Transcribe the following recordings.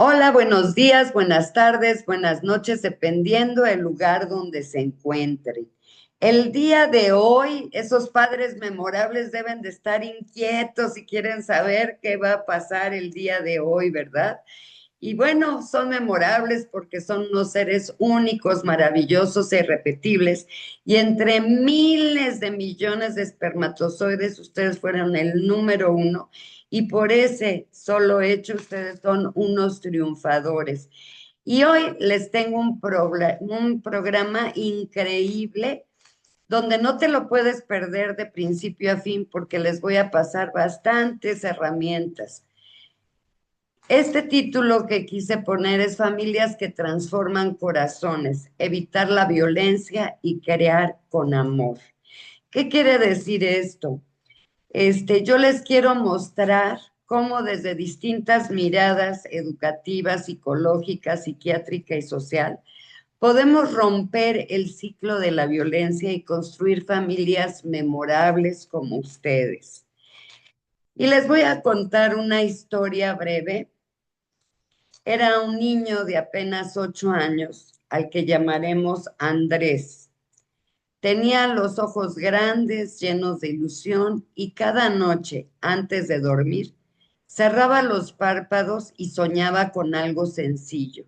Hola, buenos días, buenas tardes, buenas noches, dependiendo del lugar donde se encuentre. El día de hoy, esos padres memorables deben de estar inquietos y quieren saber qué va a pasar el día de hoy, ¿verdad? Y bueno, son memorables porque son unos seres únicos, maravillosos e irrepetibles. Y entre miles de millones de espermatozoides, ustedes fueron el número uno. Y por ese solo hecho, ustedes son unos triunfadores. Y hoy les tengo un programa increíble donde no te lo puedes perder de principio a fin porque les voy a pasar bastantes herramientas. Este título que quise poner es Familias que transforman corazones, evitar la violencia y crear con amor. ¿Qué quiere decir esto? Yo les quiero mostrar cómo desde distintas miradas educativas, psicológicas, psiquiátrica y social podemos romper el ciclo de la violencia y construir familias memorables como ustedes. Y les voy a contar una historia breve. Era un niño de apenas 8 años, al que llamaremos Andrés. Tenía los ojos grandes, llenos de ilusión, y cada noche, antes de dormir, cerraba los párpados y soñaba con algo sencillo.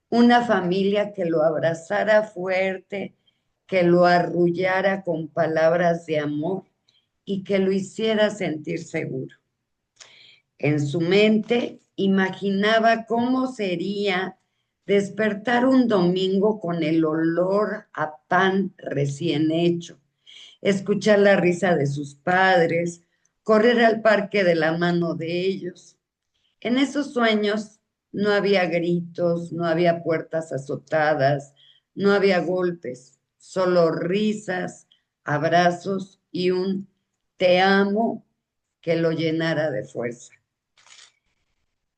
Una familia que lo abrazara fuerte, que lo arrullara con palabras de amor y que lo hiciera sentir seguro. En su mente imaginaba cómo sería despertar un domingo con el olor a pan recién hecho, escuchar la risa de sus padres, correr al parque de la mano de ellos. En esos sueños no había gritos, no había puertas azotadas, no había golpes, solo risas, abrazos y un te amo que lo llenara de fuerza.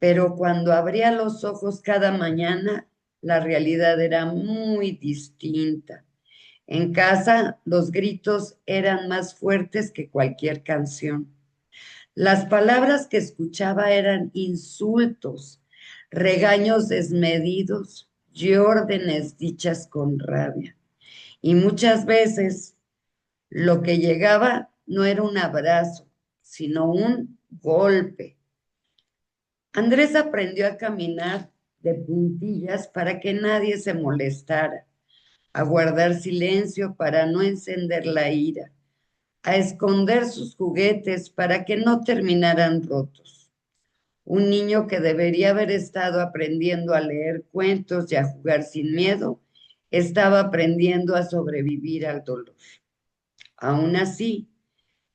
Pero cuando abría los ojos cada mañana, la realidad era muy distinta. En casa, los gritos eran más fuertes que cualquier canción. Las palabras que escuchaba eran insultos, regaños desmedidos y órdenes dichas con rabia. Y muchas veces lo que llegaba no era un abrazo, sino un golpe. Andrés aprendió a caminar de puntillas para que nadie se molestara, a guardar silencio para no encender la ira, a esconder sus juguetes para que no terminaran rotos. Un niño que debería haber estado aprendiendo a leer cuentos y a jugar sin miedo, estaba aprendiendo a sobrevivir al dolor. Aún así,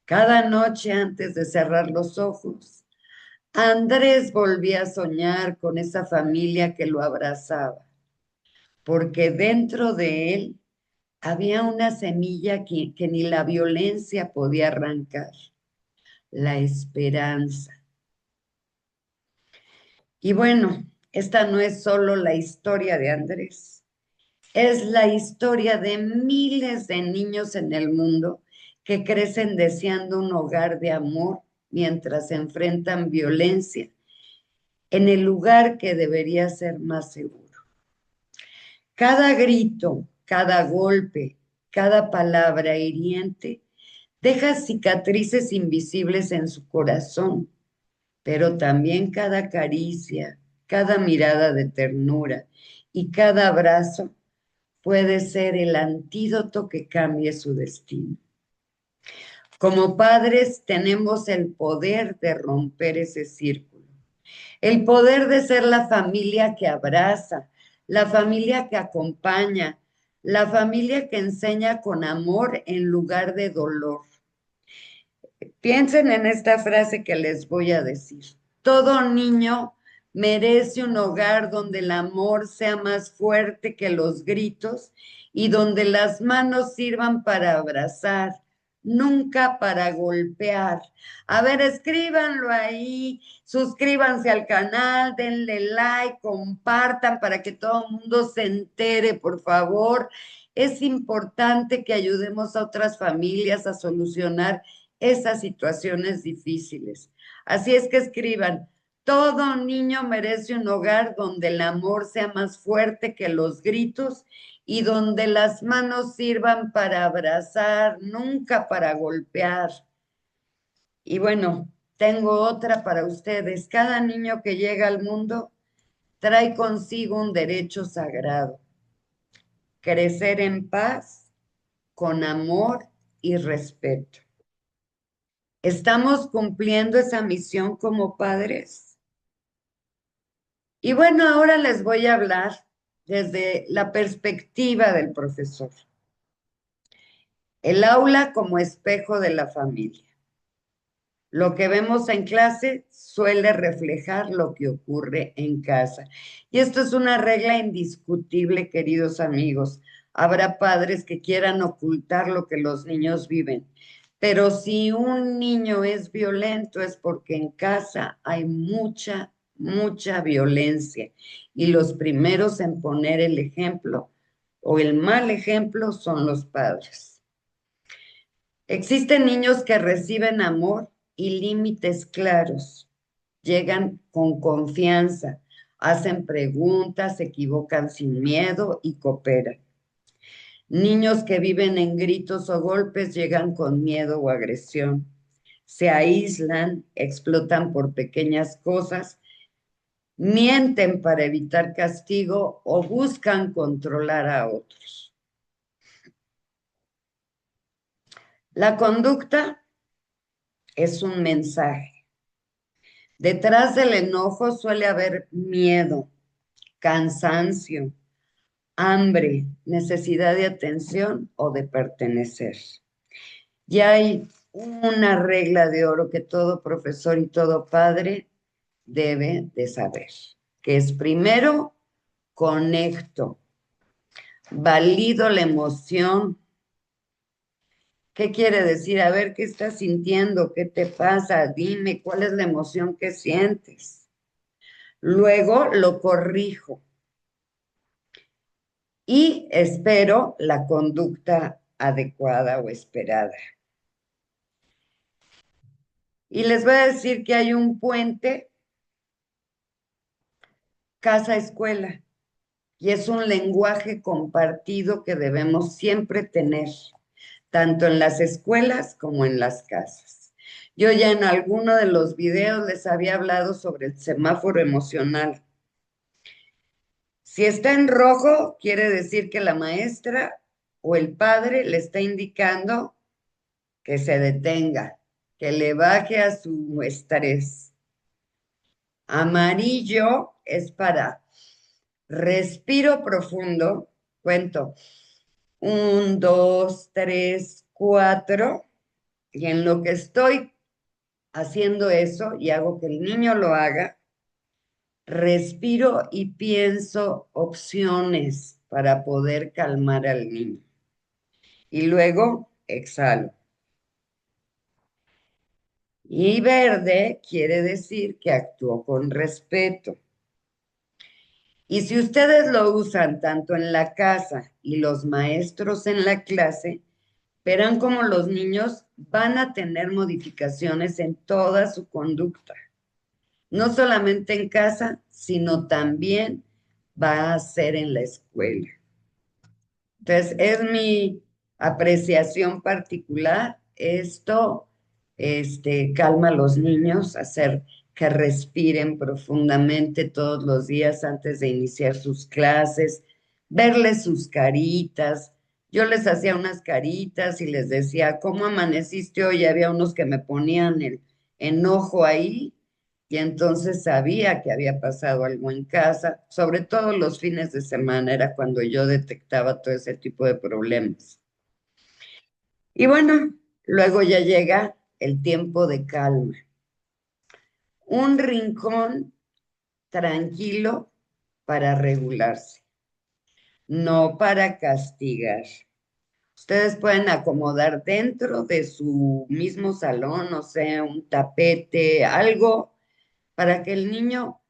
cada noche antes de cerrar los ojos, Andrés volvía a soñar con esa familia que lo abrazaba, porque dentro de él había una semilla que ni la violencia podía arrancar, la esperanza. Y bueno, esta no es solo la historia de Andrés, es la historia de miles de niños en el mundo que crecen deseando un hogar de amor mientras enfrentan violencia en el lugar que debería ser más seguro. Cada grito, cada golpe, cada palabra hiriente deja cicatrices invisibles en su corazón, pero también cada caricia, cada mirada de ternura y cada abrazo puede ser el antídoto que cambie su destino. Como padres tenemos el poder de romper ese círculo, el poder de ser la familia que abraza, la familia que acompaña, la familia que enseña con amor en lugar de dolor. Piensen en esta frase que les voy a decir. Todo niño merece un hogar donde el amor sea más fuerte que los gritos y donde las manos sirvan para abrazar, nunca para golpear. A ver, escríbanlo ahí, suscríbanse al canal, denle like, compartan para que todo el mundo se entere, por favor. Es importante que ayudemos a otras familias a solucionar esas situaciones difíciles. Así es que escriban, Todo niño merece un hogar donde el amor sea más fuerte que los gritos y donde las manos sirvan para abrazar, nunca para golpear. Y bueno, tengo otra para ustedes. Cada niño que llega al mundo trae consigo un derecho sagrado: crecer en paz, con amor y respeto. ¿Estamos cumpliendo esa misión como padres? Y bueno, ahora les voy a hablar desde la perspectiva del profesor. El aula como espejo de la familia. Lo que vemos en clase suele reflejar lo que ocurre en casa. Y esto es una regla indiscutible, queridos amigos. Habrá padres que quieran ocultar lo que los niños viven, pero si un niño es violento es porque en casa hay mucha violencia. Y los primeros en poner el ejemplo o el mal ejemplo son los padres. Existen niños que reciben amor y límites claros, llegan con confianza, hacen preguntas, se equivocan sin miedo y cooperan. Niños que viven en gritos o golpes llegan con miedo o agresión. Se aíslan, explotan por pequeñas cosas, mienten para evitar castigo o buscan controlar a otros. La conducta es un mensaje. Detrás del enojo suele haber miedo, cansancio, hambre, necesidad de atención o de pertenecer. Y hay una regla de oro que todo profesor y todo padre debe de saber, que es primero, conecto, valido la emoción. ¿Qué quiere decir? A ver, ¿qué estás sintiendo? ¿Qué te pasa? Dime, ¿cuál es la emoción que sientes? Luego lo corrijo y espero la conducta adecuada o esperada. Y les voy a decir que hay un puente casa-escuela y es un lenguaje compartido que debemos siempre tener, tanto en las escuelas como en las casas. Yo ya en alguno de los videos les había hablado sobre el semáforo emocional. Si está en rojo, quiere decir que la maestra o el padre le está indicando que se detenga, que le baje a su estrés. Amarillo es para respiro profundo, cuento, 1, 2, 3, 4, y en lo que estoy haciendo eso y hago que el niño lo haga, respiro y pienso opciones para poder calmar al niño. Y luego exhalo. Y verde quiere decir que actúo con respeto. Y si ustedes lo usan tanto en la casa y los maestros en la clase, verán cómo los niños van a tener modificaciones en toda su conducta. No solamente en casa, sino también va a ser en la escuela. Entonces, es mi apreciación particular. Esto, calma a los niños, hacer que respiren profundamente todos los días antes de iniciar sus clases, verles sus caritas. Yo les hacía unas caritas y les decía, ¿cómo amaneciste hoy? Había unos que me ponían el enojo ahí y entonces sabía que había pasado algo en casa, sobre todo los fines de semana, era cuando yo detectaba todo ese tipo de problemas. Y bueno, luego ya llega el tiempo de calma. Un rincón tranquilo para regularse, no para castigar. Ustedes pueden acomodar dentro de su mismo salón, o sea, un tapete, algo para que el niño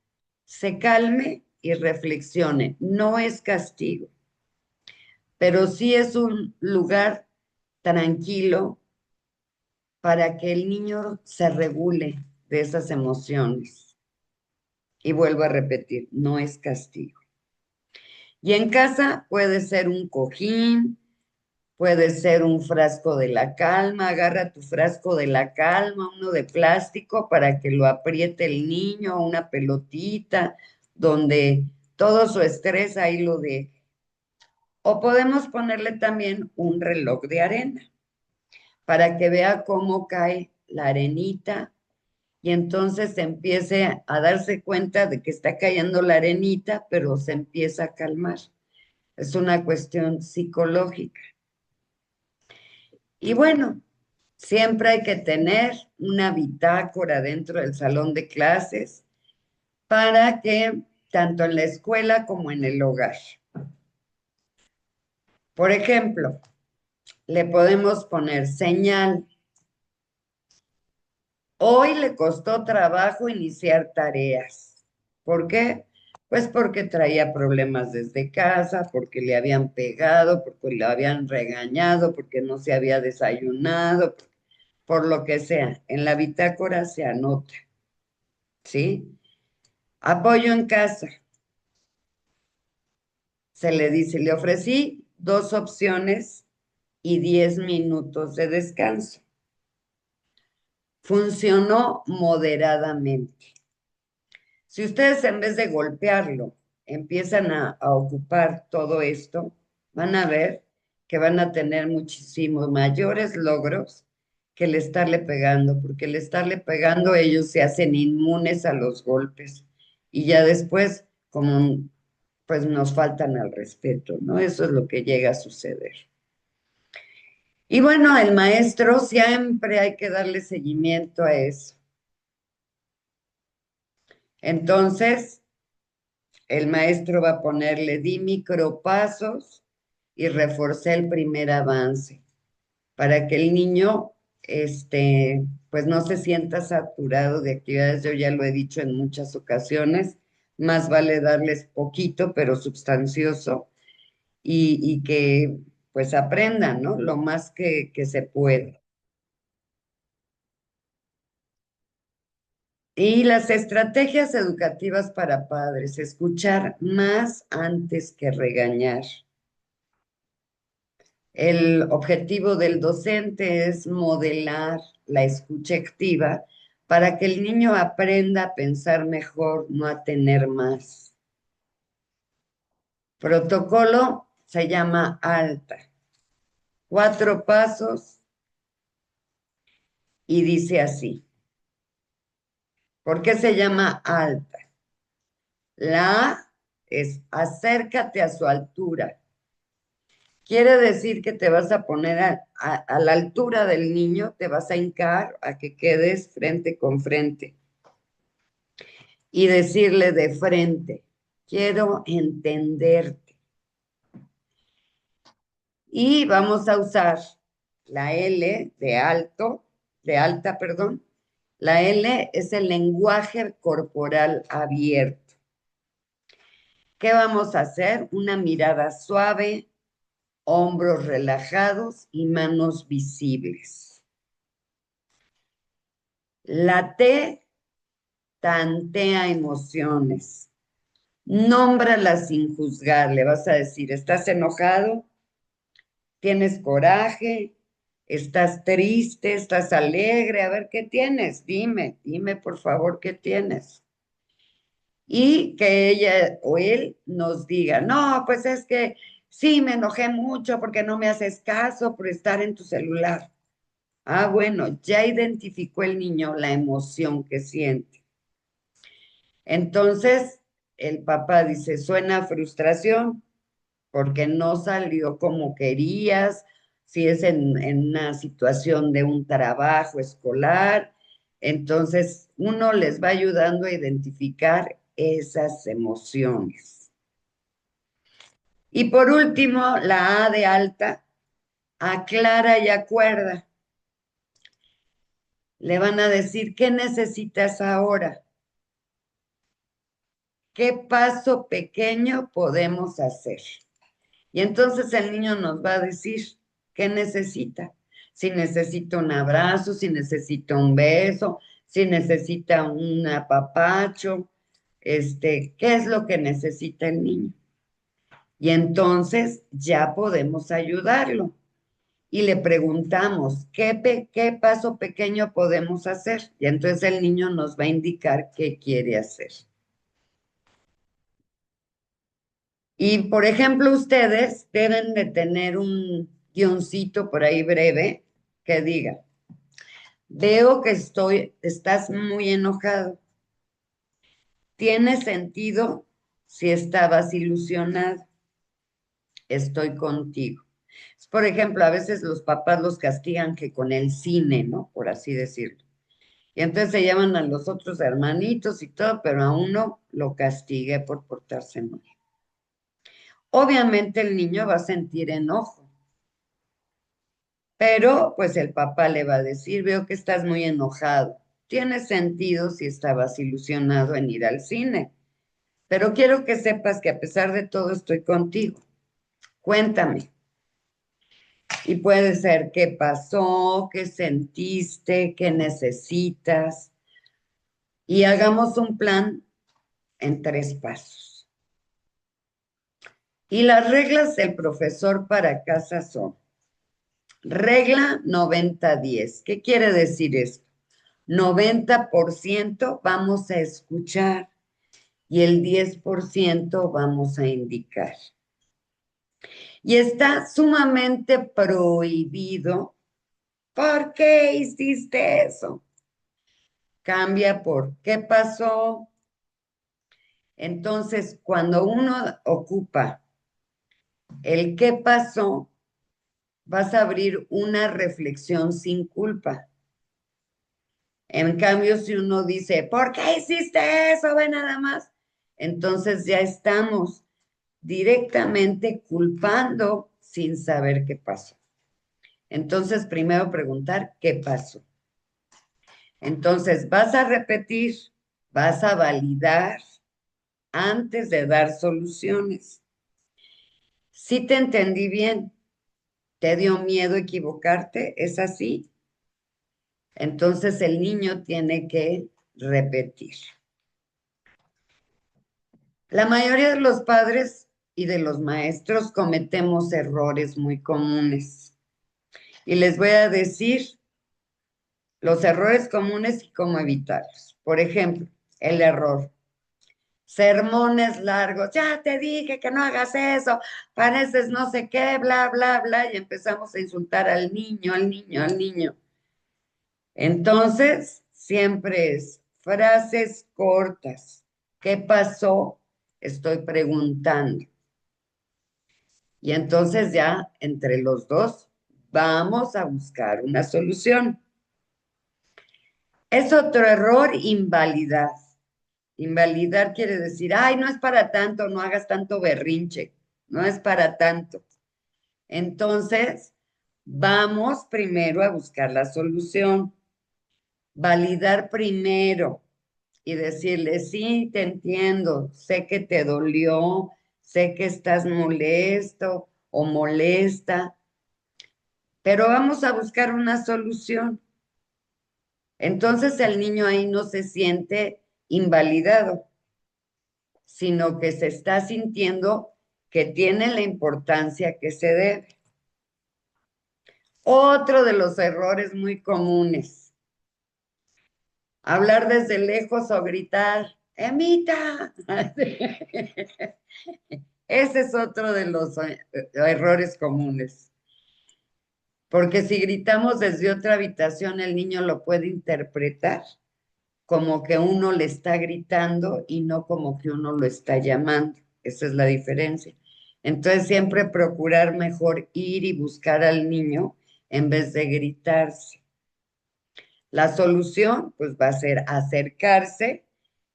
se calme y reflexione. No es castigo, pero sí es un lugar tranquilo para que el niño se regule de esas emociones. Y vuelvo a repetir, no es castigo. Y en casa puede ser un cojín, puede ser un frasco de la calma, agarra tu frasco de la calma, uno de plástico para que lo apriete el niño, una pelotita, donde todo su estrés ahí lo deje. O podemos ponerle también un reloj de arena para que vea cómo cae la arenita y entonces empiece a darse cuenta de que está cayendo la arenita, pero se empieza a calmar. Es una cuestión psicológica. Y bueno, siempre hay que tener una bitácora dentro del salón de clases para que tanto en la escuela como en el hogar. Por ejemplo, le podemos poner señal. Hoy le costó trabajo iniciar tareas. ¿Por qué? Pues porque traía problemas desde casa, porque le habían pegado, porque le habían regañado, porque no se había desayunado, por lo que sea. En la bitácora se anota, ¿sí? Apoyo en casa. Se le dice, le ofrecí 2 opciones y 10 minutos de descanso. Funcionó moderadamente. Si ustedes en vez de golpearlo empiezan a ocupar todo esto, van a ver que van a tener muchísimos mayores logros que el estarle pegando, porque el estarle pegando ellos se hacen inmunes a los golpes y ya después, como pues nos faltan al respeto, ¿no? Eso es lo que llega a suceder. Y bueno, el maestro siempre hay que darle seguimiento a eso. Entonces, el maestro va a ponerle, di micropasos y reforcé el primer avance para que el niño, pues no se sienta saturado de actividades. Yo ya lo he dicho en muchas ocasiones, más vale darles poquito, pero sustancioso y que pues aprendan, ¿no? Lo más que se puede. Y las estrategias educativas para padres, escuchar más antes que regañar. El objetivo del docente es modelar la escucha activa para que el niño aprenda a pensar mejor, no a tener más. Protocolo se llama ALTA. 4 pasos y dice así. ¿Por qué se llama ALTA? La A es acércate a su altura. Quiere decir que te vas a poner a la altura del niño, te vas a hincar a que quedes frente con frente y decirle de frente, quiero entenderte. Y vamos a usar la L de alto, de alta, perdón. La L es el lenguaje corporal abierto. ¿Qué vamos a hacer? Una mirada suave, hombros relajados y manos visibles. La T tantea emociones. Nómbralas sin juzgar. Le vas a decir, ¿estás enojado? ¿Tienes coraje? ¿Estás triste? ¿Estás alegre? A ver, ¿qué tienes? Dime por favor qué tienes. Y que ella o él nos diga, no, pues es que sí, me enojé mucho porque no me haces caso por estar en tu celular. Ah, bueno, ya identificó el niño la emoción que siente. Entonces, el papá dice, suena frustración porque no salió como querías, si es en una situación de un trabajo escolar, entonces uno les va ayudando a identificar esas emociones. Y por último, la A de alta, aclara y acuerda. Le van a decir, ¿qué necesitas ahora? ¿Qué paso pequeño podemos hacer? Y entonces el niño nos va a decir qué necesita. Si necesita un abrazo, si necesita un beso, si necesita un apapacho, qué es lo que necesita el niño. Y entonces ya podemos ayudarlo. Y le preguntamos, ¿qué paso pequeño podemos hacer? Y entonces el niño nos va a indicar qué quiere hacer. Y, por ejemplo, ustedes deben de tener un guioncito por ahí breve que diga, veo que estás muy enojado. Tiene sentido si estabas ilusionado. Estoy contigo. Por ejemplo, a veces los papás los castigan que con el cine, ¿no? Por así decirlo. Y entonces se llaman a los otros hermanitos y todo, pero a uno lo castigué por portarse mal. Obviamente el niño va a sentir enojo, pero pues el papá le va a decir, veo que estás muy enojado. Tiene sentido si estabas ilusionado en ir al cine, pero quiero que sepas que a pesar de todo estoy contigo. Cuéntame. Y puede ser qué pasó, qué sentiste, qué necesitas. Y hagamos un plan en 3 pasos. Y las reglas del profesor para casa son, regla 90-10. ¿Qué quiere decir esto? 90% vamos a escuchar y el 10% vamos a indicar. Y está sumamente prohibido. ¿Por qué hiciste eso? Cambia por ¿qué pasó? Entonces, cuando uno ocupa el qué pasó, vas a abrir una reflexión sin culpa. En cambio, si uno dice, ¿por qué hiciste eso? Ve nada más. Entonces ya estamos directamente culpando sin saber qué pasó. Entonces, primero preguntar qué pasó. Entonces, vas a repetir, vas a validar antes de dar soluciones. Si te entendí bien, ¿te dio miedo equivocarte? ¿Es así? Entonces el niño tiene que repetir. La mayoría de los padres y de los maestros cometemos errores muy comunes. Y les voy a decir los errores comunes y cómo evitarlos. Por ejemplo, el error. Sermones largos, ya te dije que no hagas eso, pareces no sé qué, bla, bla, bla, y empezamos a insultar al niño, al niño, al niño. Entonces, siempre es frases cortas. ¿Qué pasó? Estoy preguntando. Y entonces ya entre los dos vamos a buscar una solución. Es otro error, invalidar. Invalidar quiere decir, ay, no es para tanto, no hagas tanto berrinche, no es para tanto. Entonces, vamos primero a buscar la solución, validar primero y decirle, sí, te entiendo, sé que te dolió, sé que estás molesto o molesta, pero vamos a buscar una solución. Entonces el niño ahí no se siente invalidado, sino que se está sintiendo que tiene la importancia que se debe. Otro de los errores muy comunes, hablar desde lejos o gritar, Emita. Ese es otro de los errores comunes. Porque si gritamos desde otra habitación, el niño lo puede interpretar como que uno le está gritando y no como que uno lo está llamando. Esa es la diferencia. Entonces, siempre procurar mejor ir y buscar al niño en vez de gritarse. La solución, pues, va a ser acercarse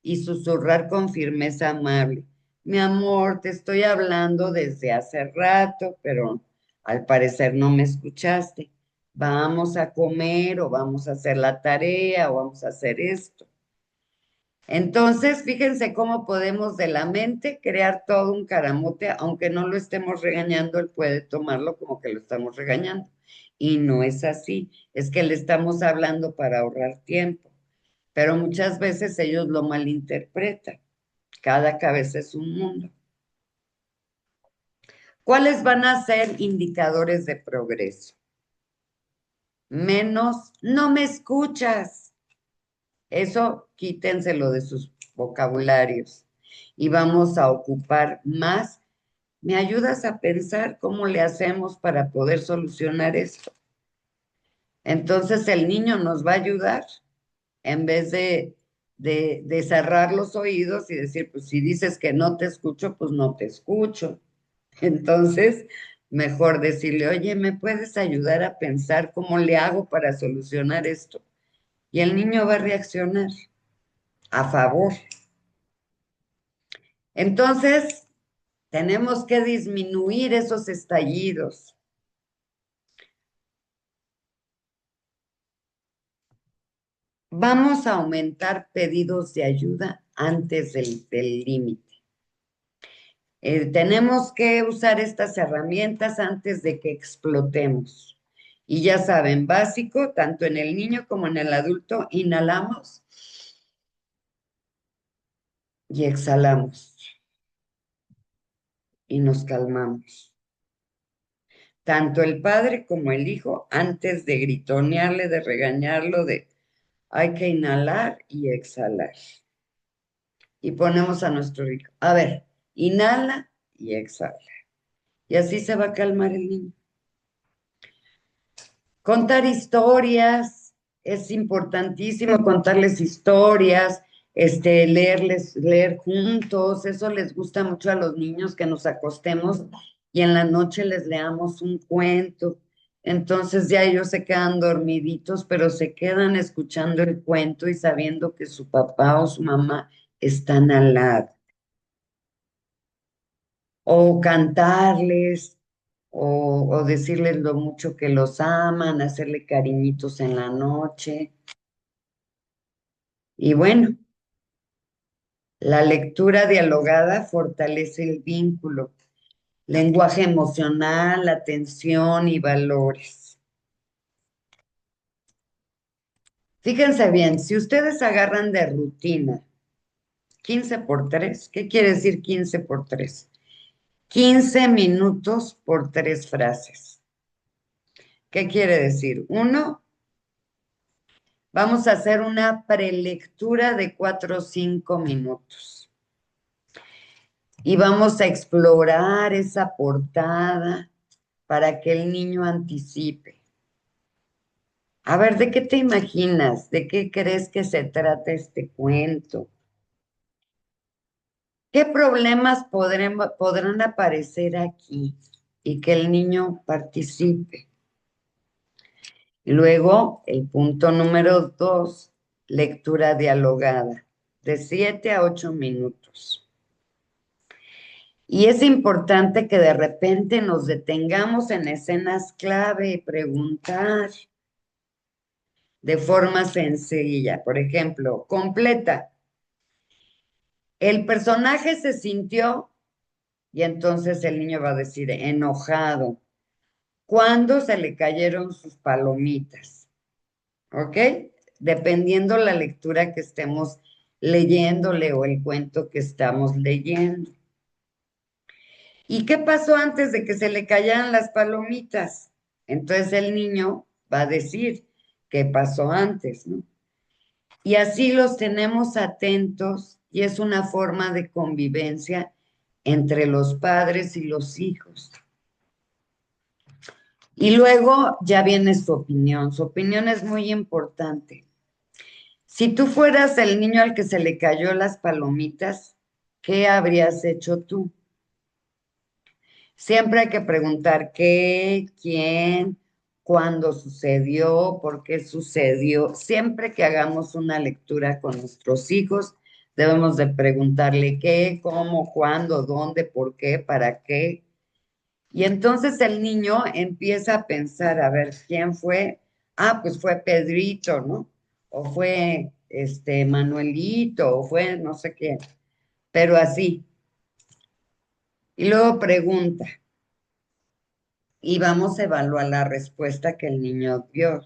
y susurrar con firmeza amable. Mi amor, te estoy hablando desde hace rato, pero al parecer no me escuchaste. Vamos a comer o vamos a hacer la tarea o vamos a hacer esto. Entonces, fíjense cómo podemos de la mente crear todo un caramote, aunque no lo estemos regañando, él puede tomarlo como que lo estamos regañando. Y no es así, es que le estamos hablando para ahorrar tiempo, pero muchas veces ellos lo malinterpretan. Cada cabeza es un mundo. ¿Cuáles van a ser indicadores de progreso? Menos, no me escuchas. Eso quítenselo de sus vocabularios. Y vamos a ocupar más. ¿Me ayudas a pensar cómo le hacemos para poder solucionar esto? Entonces el niño nos va a ayudar en vez de cerrar los oídos y decir, pues si dices que no te escucho, pues no te escucho. Entonces, mejor decirle, oye, ¿me puedes ayudar a pensar cómo le hago para solucionar esto? Y el niño va a reaccionar a favor. Entonces, tenemos que disminuir esos estallidos. Vamos a aumentar pedidos de ayuda antes del límite. Tenemos que usar estas herramientas antes de que explotemos. Y ya saben, básico, tanto en el niño como en el adulto, inhalamos y exhalamos y nos calmamos. Tanto el padre como el hijo, antes de gritonearle, de regañarlo, hay que inhalar y exhalar. Y ponemos a nuestro hijo, a ver, inhala y exhala. Y así se va a calmar el niño. Contar historias, es importantísimo contarles historias, leer juntos, eso les gusta mucho a los niños que nos acostemos y en la noche les leamos un cuento. Entonces ya ellos se quedan dormiditos, pero se quedan escuchando el cuento y sabiendo que su papá o su mamá están al lado. O cantarles, o decirles lo mucho que los aman, hacerle cariñitos en la noche. Y bueno, la lectura dialogada fortalece el vínculo, lenguaje emocional, atención y valores. Fíjense bien, si ustedes agarran de rutina 15 por 3, ¿qué quiere decir 15 por 3? 15 minutos por 3 frases. ¿Qué quiere decir? Uno, vamos a hacer una prelectura de 4 o 5 minutos. Y vamos a explorar esa portada para que el niño anticipe. A ver, ¿de qué te imaginas? ¿De qué crees que se trata este cuento? ¿Qué problemas podrán aparecer aquí y que el niño participe? Luego, el punto número 2, lectura dialogada, de 7 a 8 minutos. Y es importante que de repente nos detengamos en escenas clave y preguntar de forma sencilla. Por ejemplo, completa. El personaje se sintió y entonces el niño va a decir enojado. ¿Cuándo se le cayeron sus palomitas? ¿Ok? Dependiendo la lectura que estemos leyéndole o el cuento que estamos leyendo. ¿Y qué pasó antes de que se le cayeran las palomitas? Entonces el niño va a decir qué pasó antes, ¿no? Y así los tenemos atentos y es una forma de convivencia entre los padres y los hijos. Y luego ya viene su opinión. Su opinión es muy importante. Si tú fueras el niño al que se le cayó las palomitas, ¿qué habrías hecho tú? Siempre hay que preguntar qué, quién, cuándo sucedió, por qué sucedió. Siempre que hagamos una lectura con nuestros hijos, debemos de preguntarle qué, cómo, cuándo, dónde, por qué, para qué. Y entonces el niño empieza a pensar, a ver, ¿quién fue? Ah, pues fue Pedrito, ¿no? O fue Manuelito, o fue no sé qué, pero así. Y luego pregunta, y vamos a evaluar la respuesta que el niño dio,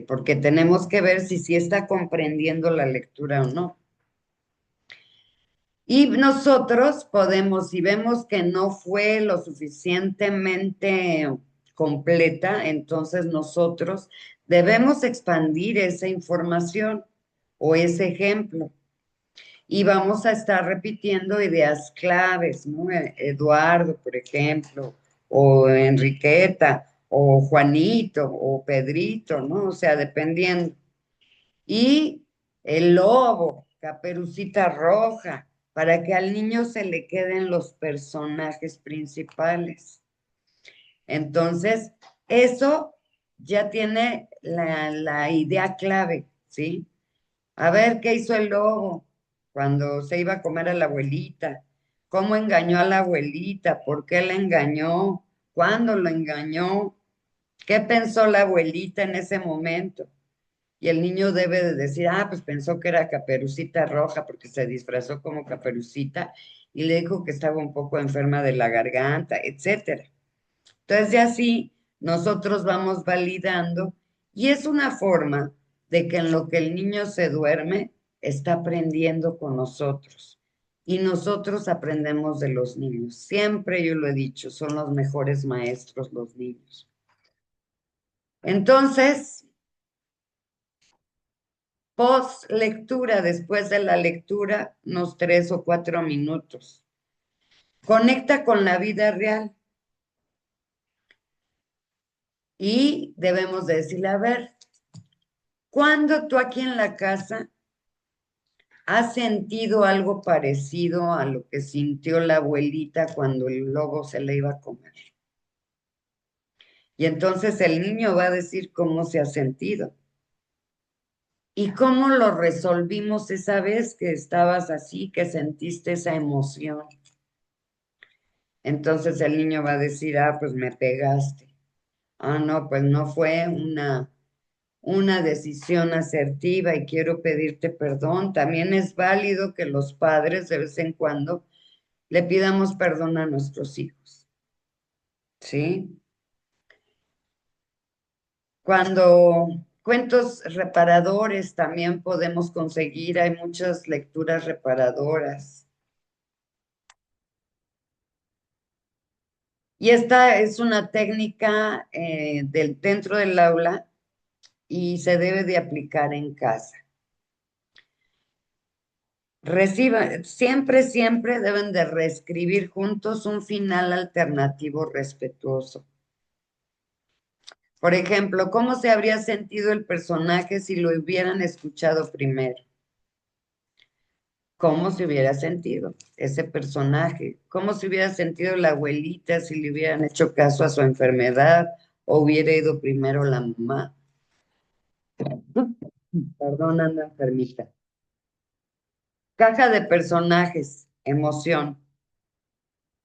porque tenemos que ver si sí está comprendiendo la lectura o no. Y nosotros podemos, si vemos que no fue lo suficientemente completa, entonces nosotros debemos expandir esa información o ese ejemplo. Y vamos a estar repitiendo ideas claves, ¿no? Eduardo, por ejemplo, o Enriqueta, o Juanito, o Pedrito, ¿no? O sea, dependiendo. Y el lobo, Caperucita Roja, para que al niño se le queden los personajes principales. Entonces, eso ya tiene la idea clave, ¿sí? A ver qué hizo el lobo cuando se iba a comer a la abuelita, cómo engañó a la abuelita, por qué la engañó, cuándo lo engañó, qué pensó la abuelita en ese momento. Y el niño debe de decir, ah, pues pensó que era Caperucita Roja porque se disfrazó como Caperucita y le dijo que estaba un poco enferma de la garganta, etcétera. Entonces, ya así nosotros vamos validando y es una forma de que en lo que el niño se duerme, está aprendiendo con nosotros. Y nosotros aprendemos de los niños. Siempre yo lo he dicho, son los mejores maestros los niños. Entonces, post lectura, después de la lectura, unos 3 o 4 minutos. Conecta con la vida real y debemos de decirle, a ver, ¿cuándo tú aquí en la casa has sentido algo parecido a lo que sintió la abuelita cuando el lobo se le iba a comer? Y entonces el niño va a decir cómo se ha sentido. ¿Y cómo lo resolvimos esa vez que estabas así, que sentiste esa emoción? Entonces el niño va a decir, ah, pues me pegaste. Ah, no, pues no fue una decisión asertiva y quiero pedirte perdón. También es válido que los padres de vez en cuando le pidamos perdón a nuestros hijos, ¿sí? Cuando cuentos reparadores también podemos conseguir, hay muchas lecturas reparadoras. Y esta es una técnica dentro del aula y se debe de aplicar en casa. Siempre, siempre deben de reescribir juntos un final alternativo respetuoso. Por ejemplo, ¿cómo se habría sentido el personaje si lo hubieran escuchado primero? ¿Cómo se hubiera sentido ese personaje? ¿Cómo se hubiera sentido la abuelita si le hubieran hecho caso a su enfermedad o hubiera ido primero la mamá? Perdón, anda enfermita. Caja de personajes, emoción.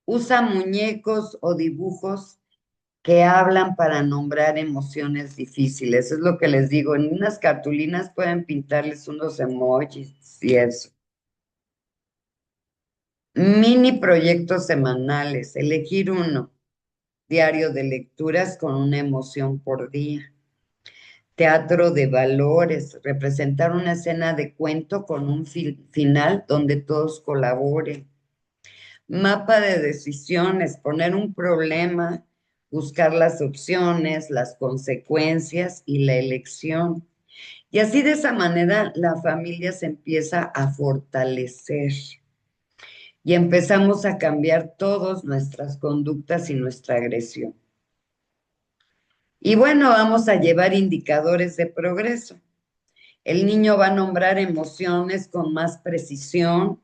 Usa muñecos o dibujos que hablan para nombrar emociones difíciles. Es lo que les digo. En unas cartulinas pueden pintarles unos emojis y eso. Mini proyectos semanales. Elegir uno. Diario de lecturas con una emoción por día. Teatro de valores. Representar una escena de cuento con un final donde todos colaboren. Mapa de decisiones, poner un problema, buscar las opciones, las consecuencias y la elección. Y así de esa manera la familia se empieza a fortalecer y empezamos a cambiar todas nuestras conductas y nuestra agresión. Y bueno, vamos a llevar indicadores de progreso. El niño va a nombrar emociones con más precisión,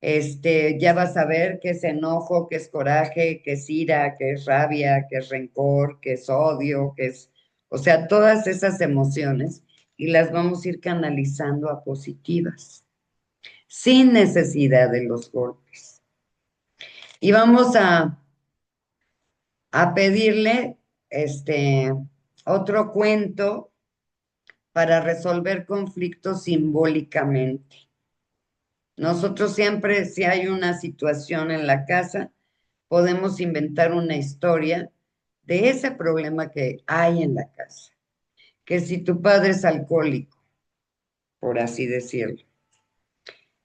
ya vas a ver qué es enojo, qué es coraje, qué es ira, qué es rabia, qué es rencor, qué es odio, qué es, o sea, todas esas emociones y las vamos a ir canalizando a positivas, sin necesidad de los golpes. Y vamos a pedirle, otro cuento para resolver conflictos simbólicamente. Nosotros siempre, si hay una situación en la casa, podemos inventar una historia de ese problema que hay en la casa. Que si tu padre es alcohólico, por así decirlo,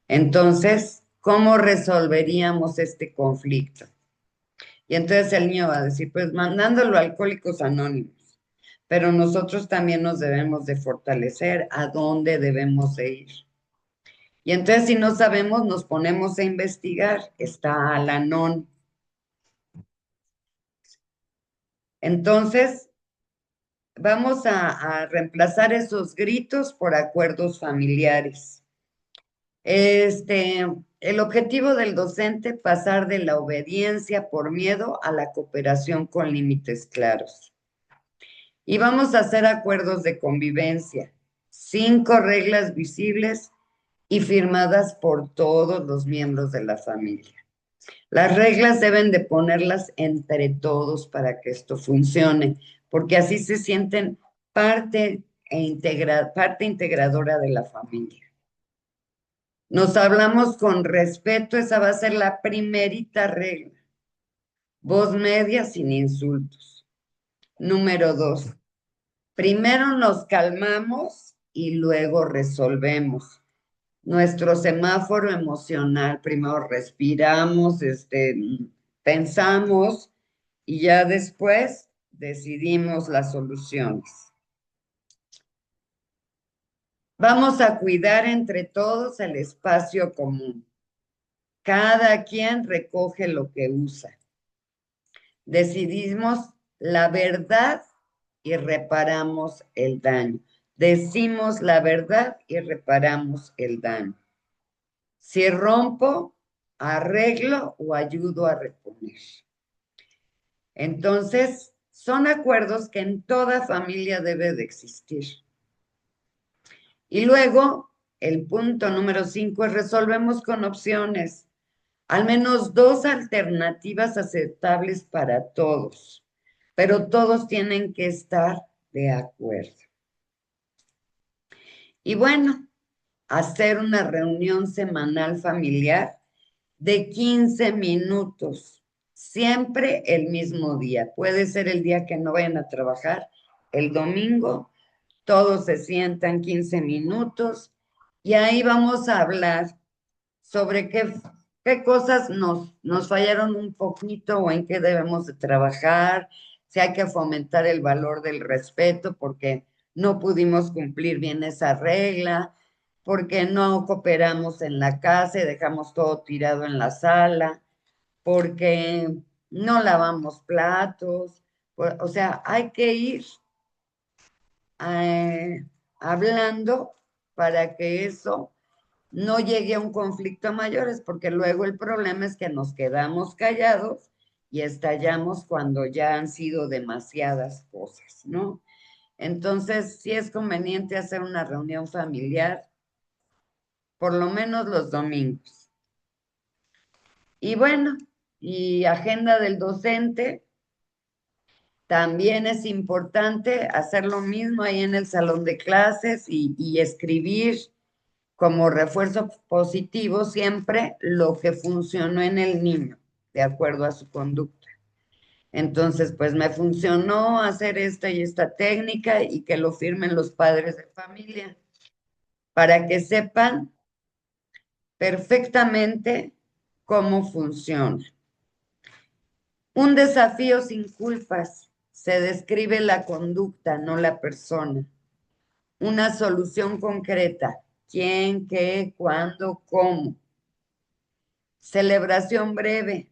entonces ¿cómo resolveríamos este conflicto? Y entonces el niño va a decir, pues mandándolo a Alcohólicos Anónimos, pero nosotros también nos debemos de fortalecer a dónde debemos de ir. Y entonces si no sabemos, nos ponemos a investigar, está Al-Anon. Entonces, vamos a reemplazar esos gritos por acuerdos familiares. El objetivo del docente, pasar de la obediencia por miedo a la cooperación con límites claros. Y vamos a hacer acuerdos de convivencia, 5 reglas visibles y firmadas por todos los miembros de la familia. Las reglas deben de ponerlas entre todos para que esto funcione, porque así se sienten parte integradora de la familia. Nos hablamos con respeto, esa va a ser la primerita regla. Voz media sin insultos. Número 2, primero nos calmamos y luego resolvemos. Nuestro semáforo emocional, primero respiramos, pensamos y ya después decidimos las soluciones. Vamos a cuidar entre todos el espacio común. Cada quien recoge lo que usa. Decidimos la verdad y reparamos el daño. Decimos la verdad y reparamos el daño. Si rompo, arreglo o ayudo a reponer. Entonces, son acuerdos que en toda familia debe de existir. Y luego, el punto número 5 es resolvemos con opciones. Al menos 2 alternativas aceptables para todos, pero todos tienen que estar de acuerdo. Y bueno, hacer una reunión semanal familiar de 15 minutos, siempre el mismo día. Puede ser el día que no vayan a trabajar, el domingo, todos se sientan 15 minutos y ahí vamos a hablar sobre qué cosas nos fallaron un poquito o en qué debemos de trabajar, si hay que fomentar el valor del respeto porque no pudimos cumplir bien esa regla, porque no cooperamos en la casa y dejamos todo tirado en la sala, porque no lavamos platos, o sea, hay que ir hablando para que eso no llegue a un conflicto a mayores, porque luego el problema es que nos quedamos callados y estallamos cuando ya han sido demasiadas cosas, ¿no? Entonces, sí es conveniente hacer una reunión familiar, por lo menos los domingos. Y bueno, y agenda del docente, también es importante hacer lo mismo ahí en el salón de clases y escribir como refuerzo positivo siempre lo que funcionó en el niño, de acuerdo a su conducta. Entonces, pues me funcionó hacer esta y esta técnica y que lo firmen los padres de familia para que sepan perfectamente cómo funciona. Un desafío sin culpas. Se describe la conducta, no la persona. Una solución concreta. ¿Quién, qué, cuándo, cómo? Celebración breve.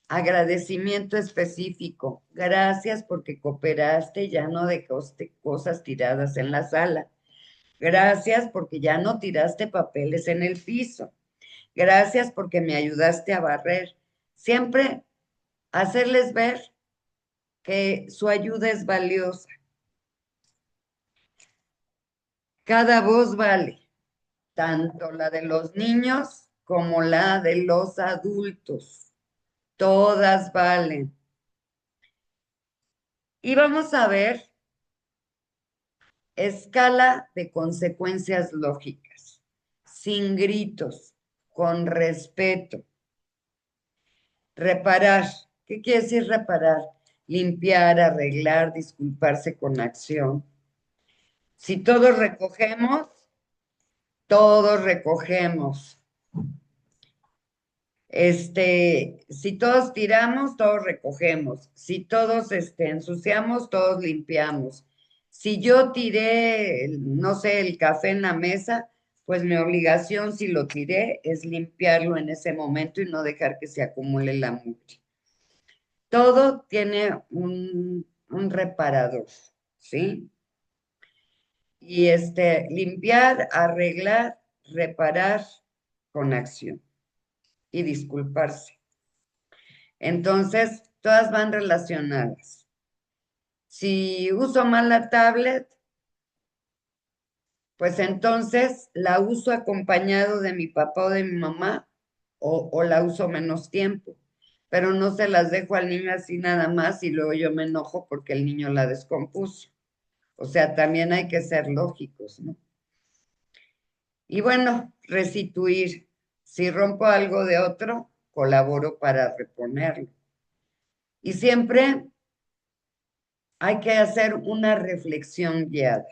Agradecimiento específico. Gracias porque cooperaste, ya no dejaste cosas tiradas en la sala. Gracias porque ya no tiraste papeles en el piso. Gracias porque me ayudaste a barrer. Siempre hacerles ver que su ayuda es valiosa. Cada voz vale, tanto la de los niños como la de los adultos. Todas valen. Y vamos a ver escala de consecuencias lógicas, sin gritos, con respeto. Reparar. ¿Qué quiere decir reparar? Limpiar, arreglar, disculparse con acción. Si todos recogemos, Si todos tiramos, todos recogemos. Si todos ensuciamos, todos limpiamos. Si yo tiré, no sé, el café en la mesa, pues mi obligación, si lo tiré, es limpiarlo en ese momento y no dejar que se acumule la mugre. Todo tiene un reparador, ¿sí? Y limpiar, arreglar, reparar con acción y disculparse. Entonces, todas van relacionadas. Si uso mal la tablet, pues entonces la uso acompañado de mi papá o de mi mamá o la uso menos tiempo, pero no se las dejo al niño así nada más y luego yo me enojo porque el niño la descompuso. O sea, también hay que ser lógicos, ¿no? Y bueno, restituir. Si rompo algo de otro, colaboro para reponerlo. Y siempre hay que hacer una reflexión guiada,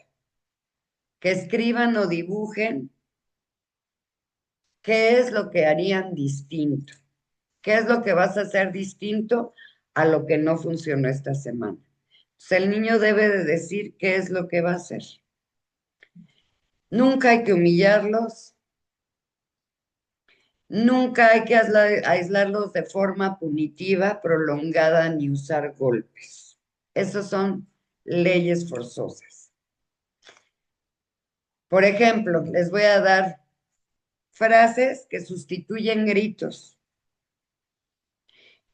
que escriban o dibujen qué es lo que harían distinto, qué es lo que vas a hacer distinto a lo que no funcionó esta semana. Entonces, el niño debe de decir qué es lo que va a hacer. Nunca hay que humillarlos, nunca hay que aislarlos de forma punitiva, prolongada, ni usar golpes. Esas son leyes forzosas. Por ejemplo, les voy a dar frases que sustituyen gritos.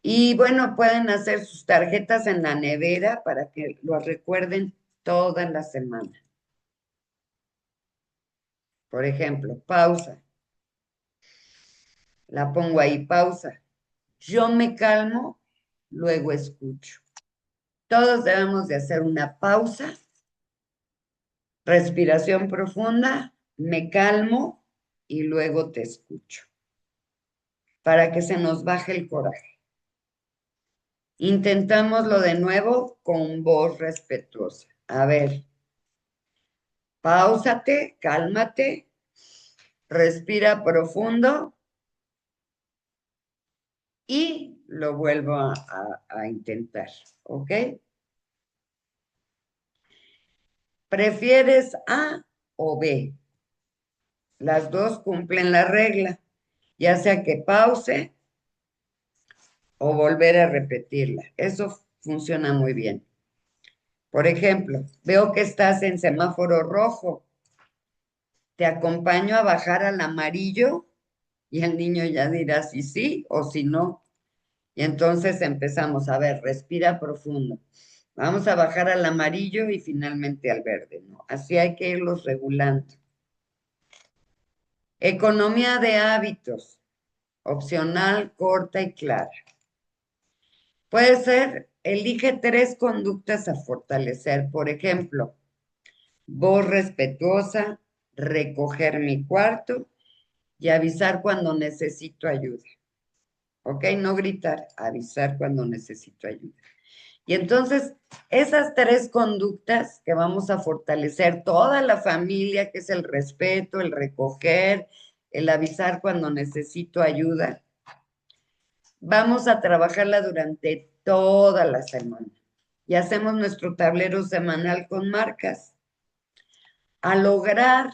Y bueno, pueden hacer sus tarjetas en la nevera para que lo recuerden toda la semana. Por ejemplo, pausa. La pongo ahí, pausa. Yo me calmo, luego escucho. Todos debemos de hacer una pausa, respiración profunda, me calmo y luego te escucho, para que se nos baje el coraje. Intentámoslo de nuevo con voz respetuosa. A ver, páusate, cálmate, respira profundo y lo vuelvo a intentar, ¿ok? ¿Prefieres A o B? Las dos cumplen la regla, ya sea que pause o volver a repetirla. Eso funciona muy bien. Por ejemplo, veo que estás en semáforo rojo. Te acompaño a bajar al amarillo y el niño ya dirá si sí o si no. Y entonces empezamos a ver, respira profundo. Vamos a bajar al amarillo y finalmente al verde, ¿no? Así hay que irlos regulando. Economía de hábitos, opcional, corta y clara. Puede ser, elige 3 conductas a fortalecer. Por ejemplo, voz respetuosa, recoger mi cuarto y avisar cuando necesito ayuda. ¿Ok? No gritar, avisar cuando necesito ayuda. Y entonces, esas 3 conductas que vamos a fortalecer toda la familia, que es el respeto, el recoger, el avisar cuando necesito ayuda, vamos a trabajarla durante toda la semana. Y hacemos nuestro tablero semanal con marcas. A lograr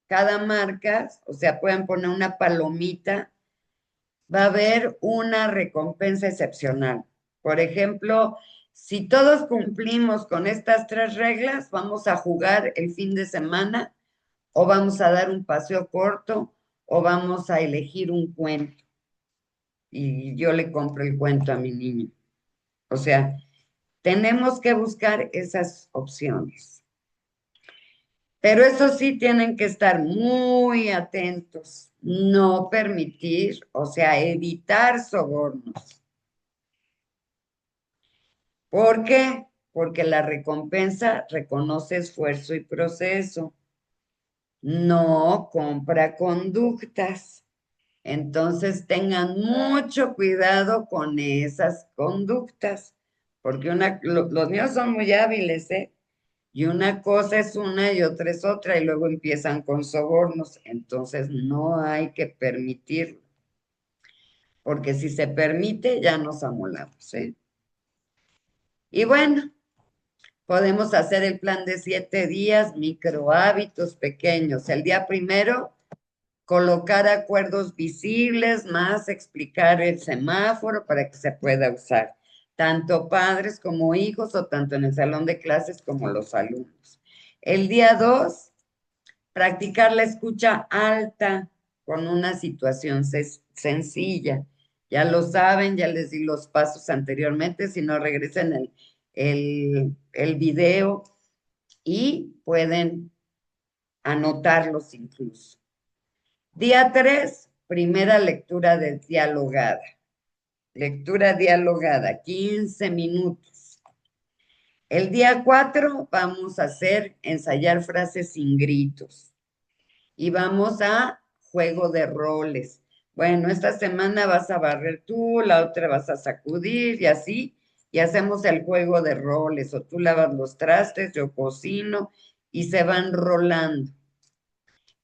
cada marca, o sea, pueden poner una palomita, va a haber una recompensa excepcional. Por ejemplo, si todos cumplimos con estas 3 reglas, vamos a jugar el fin de semana o vamos a dar un paseo corto o vamos a elegir un cuento. Y yo le compro el cuento a mi niño. O sea, tenemos que buscar esas opciones. Pero eso sí, tienen que estar muy atentos, no permitir, o sea, evitar sobornos. ¿Por qué? Porque la recompensa reconoce esfuerzo y proceso, no compra conductas. Entonces tengan mucho cuidado con esas conductas, porque los niños son muy hábiles, ¿eh? Y una cosa es una y otra es otra, y luego empiezan con sobornos. Entonces no hay que permitirlo. porque si se permite, ya nos amolamos, ¿eh? Y bueno, podemos hacer el plan de 7 días, micro hábitos pequeños. El día primero, colocar acuerdos visibles, más explicar el semáforo para que se pueda usar, tanto padres como hijos o tanto en el salón de clases como los alumnos. El día 2, practicar la escucha alta con una situación sencilla. Ya lo saben, ya les di los pasos anteriormente, si no regresen el video y pueden anotarlos incluso. Día 3, primera lectura de dialogada. Lectura dialogada, 15 minutos. El día 4 vamos a ensayar frases sin gritos. Y vamos a juego de roles. Bueno, esta semana vas a barrer tú, la otra vas a sacudir y así. Y hacemos el juego de roles. O tú lavas los trastes, yo cocino y se van rolando.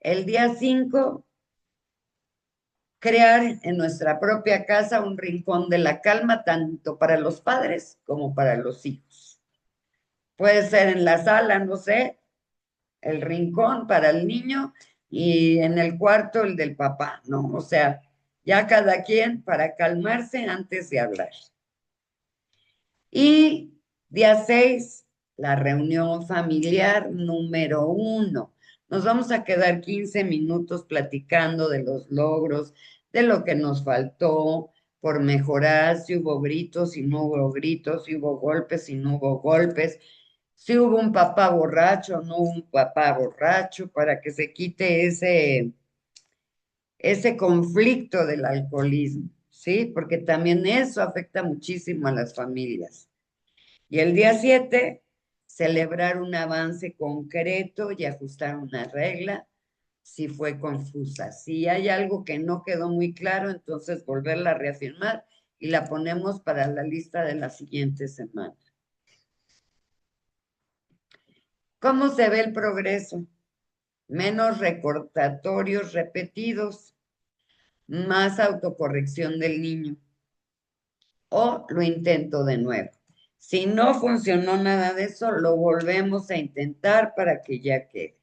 El día 5, crear en nuestra propia casa un rincón de la calma, tanto para los padres como para los hijos. Puede ser en la sala, no sé, el rincón para el niño y en el cuarto el del papá, ¿no? O sea, ya cada quien para calmarse antes de hablar. Y día 6, la reunión familiar número 1. Nos vamos a quedar 15 minutos platicando de los logros, de lo que nos faltó por mejorar, si hubo gritos, si no hubo gritos, si hubo golpes, si no hubo golpes, si hubo un papá borracho o no hubo un papá borracho, para que se quite ese conflicto del alcoholismo, ¿sí? Porque también eso afecta muchísimo a las familias. Y el día 7, celebrar un avance concreto y ajustar una regla si fue confusa. Si hay algo que no quedó muy claro, entonces volverla a reafirmar y la ponemos para la lista de la siguiente semana. ¿Cómo se ve el progreso? Menos recordatorios repetidos, más autocorrección del niño. O lo intento de nuevo. Si no funcionó nada de eso, lo volvemos a intentar para que ya quede.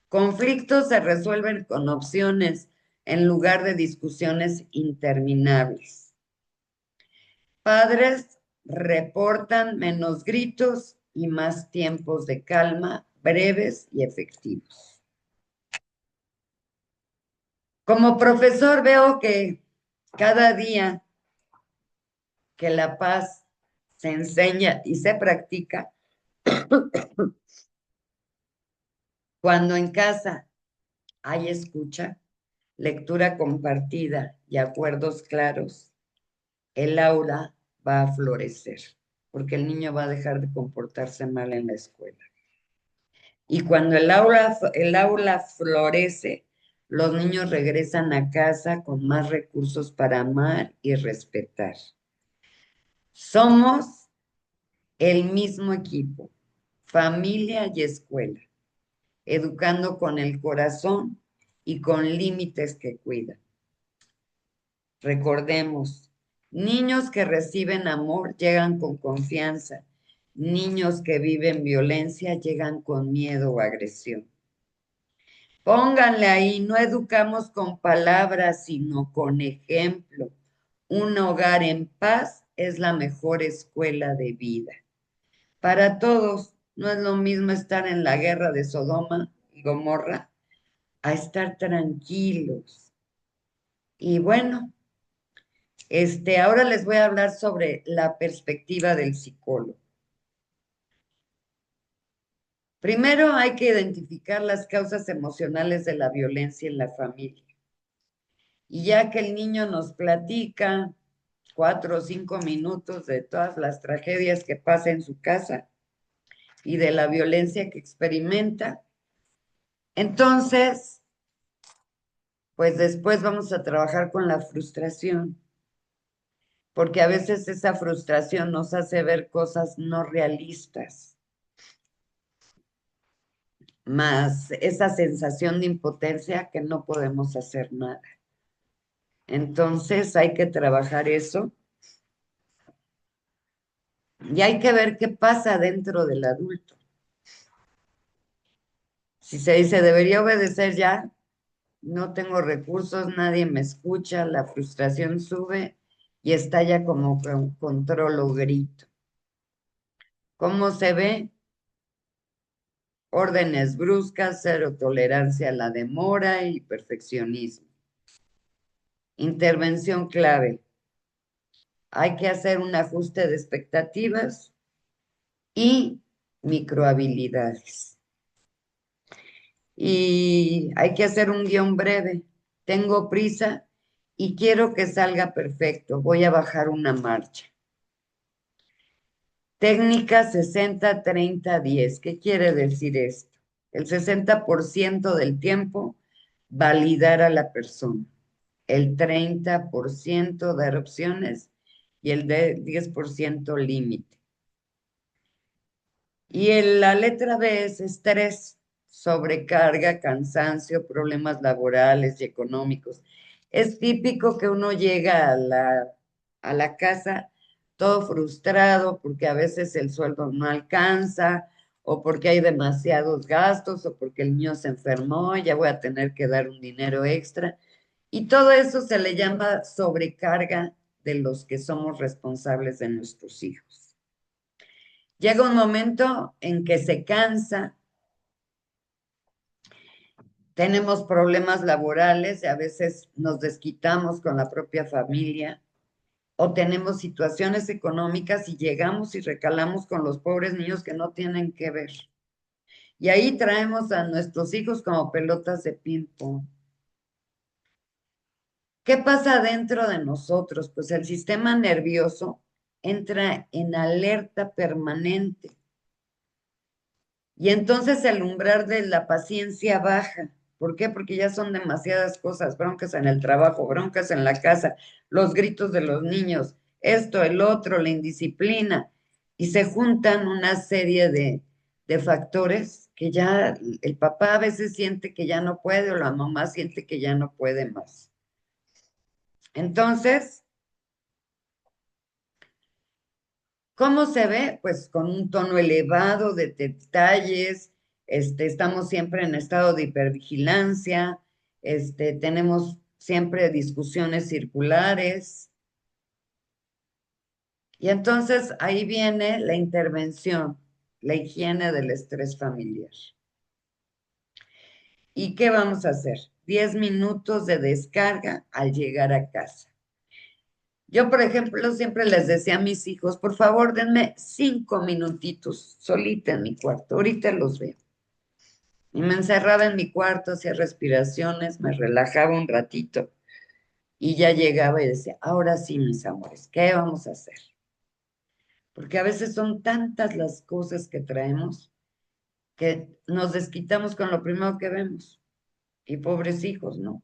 Conflictos se resuelven con opciones en lugar de discusiones interminables. Padres reportan menos gritos y más tiempos de calma, breves y efectivos. Como profesor veo que cada día que la paz se enseña y se practica, cuando en casa hay escucha, lectura compartida y acuerdos claros, el aula va a florecer, porque el niño va a dejar de comportarse mal en la escuela. Y cuando el aula florece, los niños regresan a casa con más recursos para amar y respetar. Somos el mismo equipo, familia y escuela, educando con el corazón y con límites que cuidan. Recordemos, niños que reciben amor llegan con confianza, niños que viven violencia llegan con miedo o agresión. Pónganle ahí, no educamos con palabras, sino con ejemplo. Un hogar en paz es la mejor escuela de vida. Para todos, no es lo mismo estar en la guerra de Sodoma y Gomorra a estar tranquilos. Y bueno, ahora les voy a hablar sobre la perspectiva del psicólogo. Primero hay que identificar las causas emocionales de la violencia en la familia. Y ya que el niño nos platica 4 o 5 minutos de todas las tragedias que pasa en su casa y de la violencia que experimenta, entonces, pues después vamos a trabajar con la frustración, porque a veces esa frustración nos hace ver cosas no realistas, más esa sensación de impotencia que no podemos hacer nada. Entonces hay que trabajar eso y hay que ver qué pasa dentro del adulto. Si se dice, debería obedecer ya, no tengo recursos, nadie me escucha, la frustración sube y estalla como con control o grito. ¿Cómo se ve? Órdenes bruscas, cero tolerancia a la demora y perfeccionismo. Intervención clave. Hay que hacer un ajuste de expectativas y microhabilidades. Y hay que hacer un guión breve. Tengo prisa y quiero que salga perfecto. Voy a bajar una marcha. Técnica 60-30-10. ¿Qué quiere decir esto? El 60% del tiempo validar a la persona, el 30% dar opciones y el 10% límite. Y la letra B es estrés, sobrecarga, cansancio, problemas laborales y económicos. Es típico que uno llega a la casa todo frustrado porque a veces el sueldo no alcanza o porque hay demasiados gastos o porque el niño se enfermó, ya voy a tener que dar un dinero extra. Y todo eso se le llama sobrecarga de los que somos responsables de nuestros hijos. Llega un momento en que se cansa, tenemos problemas laborales y a veces nos desquitamos con la propia familia o tenemos situaciones económicas y llegamos y recalamos con los pobres niños que no tienen que ver. Y ahí traemos a nuestros hijos como pelotas de ping-pong. ¿Qué pasa dentro de nosotros? Pues el sistema nervioso entra en alerta permanente y entonces el umbral de la paciencia baja. ¿Por qué? Porque ya son demasiadas cosas, broncas en el trabajo, broncas en la casa, los gritos de los niños, esto, el otro, la indisciplina, y se juntan una serie de factores que ya el papá a veces siente que ya no puede o la mamá siente que ya no puede más. Entonces, ¿cómo se ve? Pues con un tono elevado de detalles, estamos siempre en estado de hipervigilancia, tenemos siempre discusiones circulares. Y entonces ahí viene la intervención, la higiene del estrés familiar. ¿Y qué vamos a hacer? 10 minutos de descarga al llegar a casa. Yo, por ejemplo, siempre les decía a mis hijos, por favor, denme 5 minutitos solita en mi cuarto, ahorita los veo. Y me encerraba en mi cuarto, hacía respiraciones, me relajaba un ratito y ya llegaba y decía, ahora sí, mis amores, ¿qué vamos a hacer? Porque a veces son tantas las cosas que traemos que nos desquitamos con lo primero que vemos. Y pobres hijos, ¿no?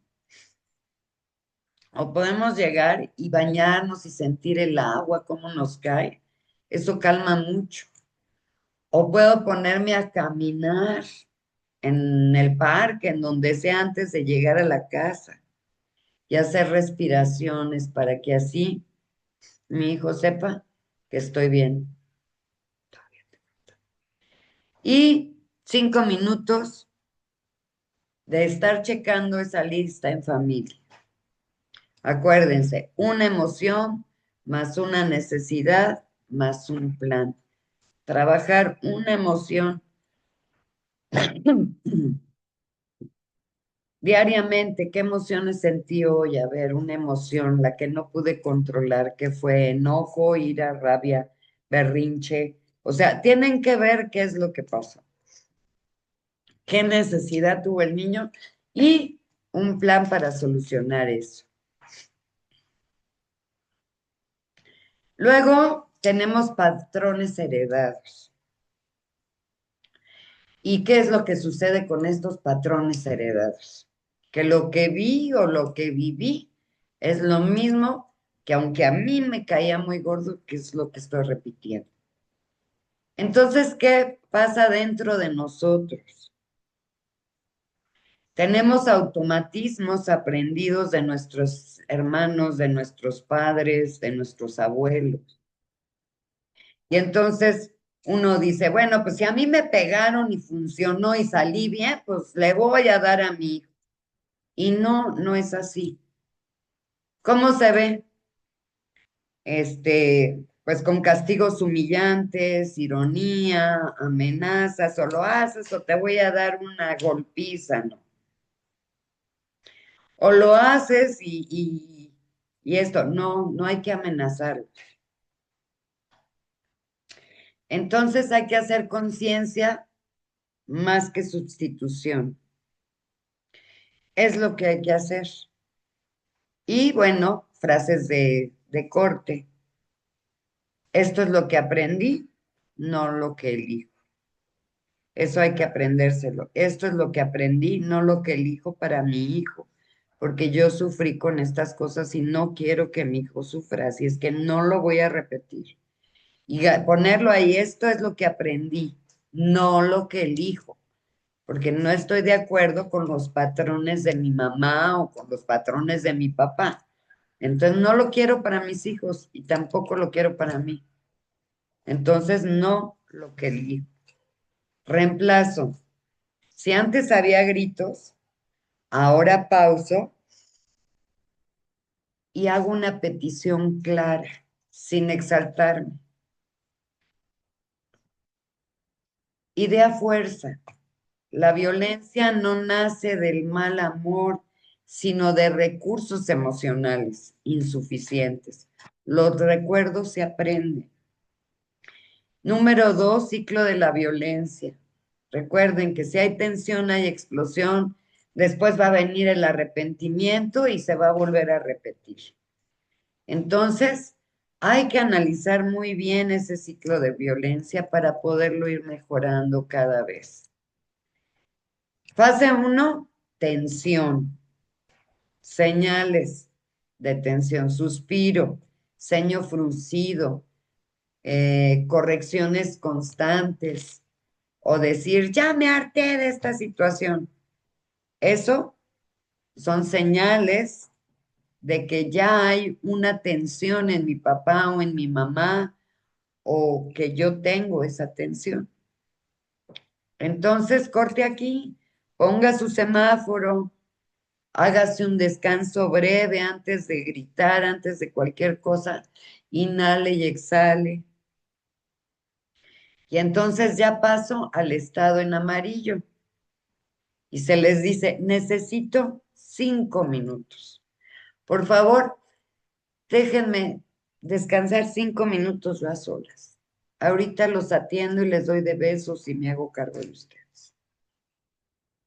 O podemos llegar y bañarnos y sentir el agua, cómo nos cae. Eso calma mucho. O puedo ponerme a caminar en el parque, en donde sea antes de llegar a la casa y hacer respiraciones para que así mi hijo sepa que estoy bien. Y 5 minutos de estar checando esa lista en familia. Acuérdense, una emoción más una necesidad más un plan. Trabajar una emoción diariamente. ¿Qué emociones sentí hoy? A ver, una emoción, la que no pude controlar, que fue enojo, ira, rabia, berrinche. O sea, tienen que ver qué es lo que pasa, qué necesidad tuvo el niño y un plan para solucionar eso. Luego tenemos patrones heredados. ¿Y qué es lo que sucede con estos patrones heredados? Que lo que vi o lo que viví es lo mismo que aunque a mí me caía muy gordo, que es lo que estoy repitiendo. Entonces, ¿qué pasa dentro de nosotros? Tenemos automatismos aprendidos de nuestros hermanos, de nuestros padres, de nuestros abuelos. Y entonces uno dice, bueno, pues si a mí me pegaron y funcionó y salí bien, pues le voy a dar a mi hijo. Y no, no es así. ¿Cómo se ve? Pues con castigos humillantes, ironía, amenazas, o lo haces o te voy a dar una golpiza, ¿no? O lo haces y esto, no, no hay que amenazar. Entonces hay que hacer conciencia más que sustitución. Es lo que hay que hacer. Y bueno, frases de corte. Esto es lo que aprendí, no lo que elijo. Eso hay que aprendérselo. Esto es lo que aprendí, no lo que elijo para mi hijo, porque yo sufrí con estas cosas y no quiero que mi hijo sufra, así es que no lo voy a repetir. Y ponerlo ahí, esto es lo que aprendí, no lo que elijo, porque no estoy de acuerdo con los patrones de mi mamá o con los patrones de mi papá. Entonces no lo quiero para mis hijos y tampoco lo quiero para mí. Entonces no lo que elijo. Reemplazo. Si antes había gritos, ahora pauso y hago una petición clara, sin exaltarme. Idea fuerza. La violencia no nace del mal amor, sino de recursos emocionales insuficientes. Los recuerdos se aprenden. Número 2, ciclo de la violencia. Recuerden que si hay tensión, hay explosión, después va a venir el arrepentimiento y se va a volver a repetir. Entonces, hay que analizar muy bien ese ciclo de violencia para poderlo ir mejorando cada vez. Fase 1, tensión. Señales de tensión, suspiro, ceño fruncido, correcciones constantes o decir, ya me harté de esta situación. Eso son señales de que ya hay una tensión en mi papá o en mi mamá o que yo tengo esa tensión. Entonces, corte aquí, ponga su semáforo, hágase un descanso breve antes de gritar, antes de cualquier cosa, inhale y exhale. Y entonces ya paso al estado en amarillo y se les dice, necesito 5 minutos. Por favor, déjenme descansar 5 minutos yo a solas. Ahorita los atiendo y les doy de besos y me hago cargo de ustedes.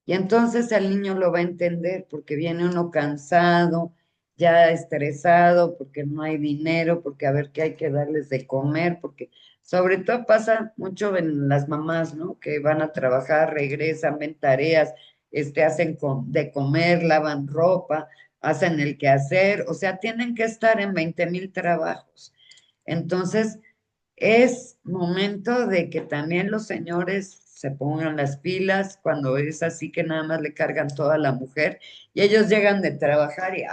Y entonces el niño lo va a entender porque viene uno cansado, ya estresado, porque no hay dinero, porque a ver qué hay que darles de comer, porque sobre todo pasa mucho en las mamás, ¿no? Que van a trabajar, regresan, ven tareas, hacen de comer, lavan ropa, hacen el quehacer, o sea, tienen que estar en 20,000 trabajos. Entonces, es momento de que también los señores se pongan las pilas cuando es así que nada más le cargan toda la mujer y ellos llegan de trabajar y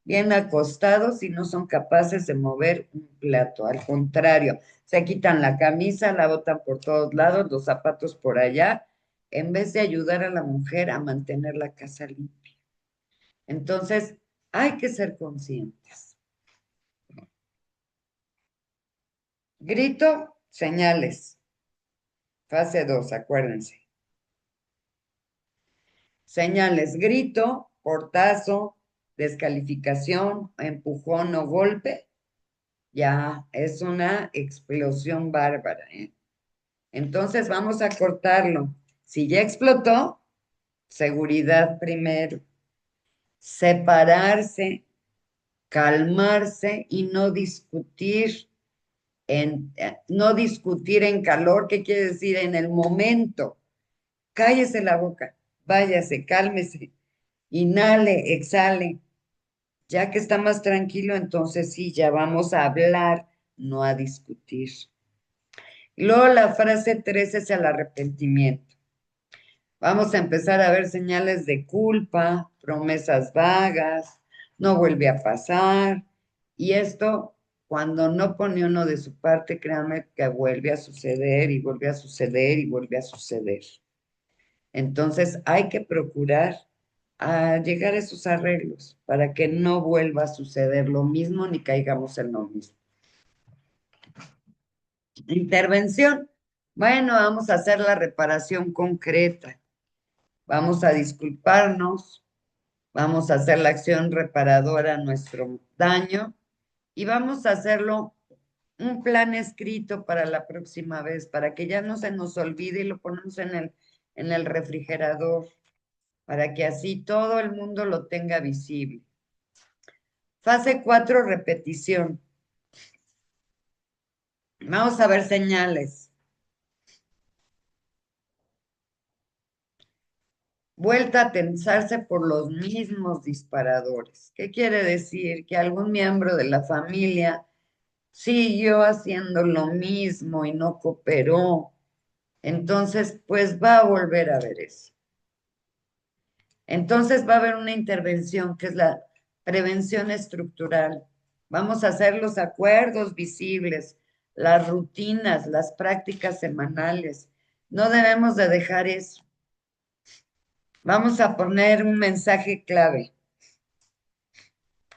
bien acostados y no son capaces de mover un plato. Al contrario, se quitan la camisa, la botan por todos lados, los zapatos por allá, en vez de ayudar a la mujer a mantener la casa limpia. Entonces, hay que ser conscientes. Grito, señales. Fase 2, acuérdense. Señales, grito, portazo, descalificación, empujón o golpe, ya es una explosión bárbara, ¿eh? Entonces vamos a cortarlo. Si ya explotó, seguridad primero. Separarse, calmarse y no discutir en calor, ¿qué quiere decir? En el momento. Cállese la boca, váyase, cálmese, inhale, exhale. Ya que está más tranquilo, entonces sí, ya vamos a hablar, no a discutir. Luego la frase 3 es el arrepentimiento. Vamos a empezar a ver señales de culpa, promesas vagas, no vuelve a pasar. Y esto, cuando no pone uno de su parte, créanme que vuelve a suceder y vuelve a suceder y vuelve a suceder. Entonces hay que procurar llegar a esos arreglos para que no vuelva a suceder lo mismo ni caigamos en lo mismo. Intervención. Bueno, vamos a hacer la reparación concreta. Vamos a disculparnos, vamos a hacer la acción reparadora a nuestro daño y vamos a hacerlo un plan escrito para la próxima vez, para que ya no se nos olvide y lo ponemos en el refrigerador, para que así todo el mundo lo tenga visible. Fase 4, repetición. Vamos a ver señales. Vuelta a tensarse por los mismos disparadores. ¿Qué quiere decir? Que algún miembro de la familia siguió haciendo lo mismo y no cooperó. Entonces, pues va a volver a ver eso. Entonces va a haber una intervención que es la prevención estructural. Vamos a hacer los acuerdos visibles, las rutinas, las prácticas semanales. No debemos de dejar eso. Vamos a poner un mensaje clave.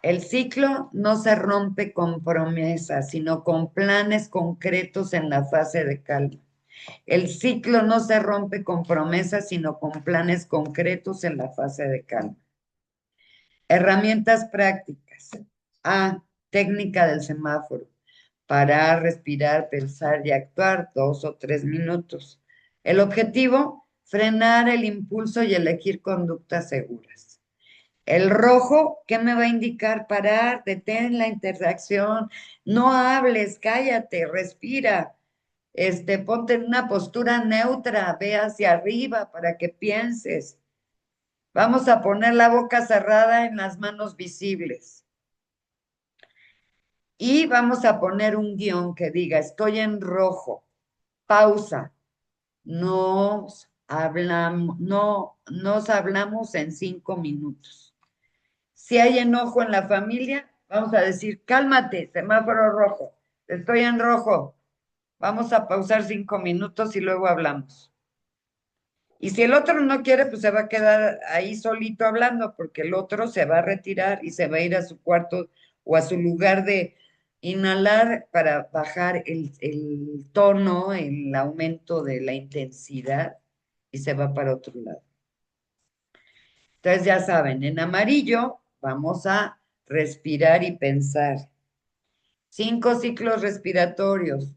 El ciclo no se rompe con promesas, sino con planes concretos en la fase de calma. El ciclo no se rompe con promesas, sino con planes concretos en la fase de calma. Herramientas prácticas. A. Técnica del semáforo. Parar, respirar, pensar y actuar 2 o 3 minutos. El objetivo, frenar el impulso y elegir conductas seguras. El rojo, ¿qué me va a indicar? Parar, detén la interacción, no hables, cállate, respira. Ponte en una postura neutra, ve hacia arriba para que pienses. Vamos a poner la boca cerrada en las manos visibles. Y vamos a poner un guión que diga, estoy en rojo, pausa, nos hablamos en 5 minutos. Si hay enojo en la familia, vamos a decir, cálmate, semáforo rojo, estoy en rojo, vamos a pausar 5 minutos y luego hablamos. Y si el otro no quiere, pues se va a quedar ahí solito hablando, porque el otro se va a retirar y se va a ir a su cuarto o a su lugar de inhalar para bajar el tono, el aumento de la intensidad y se va para otro lado. Entonces ya saben, en amarillo vamos a respirar y pensar. 5 ciclos respiratorios.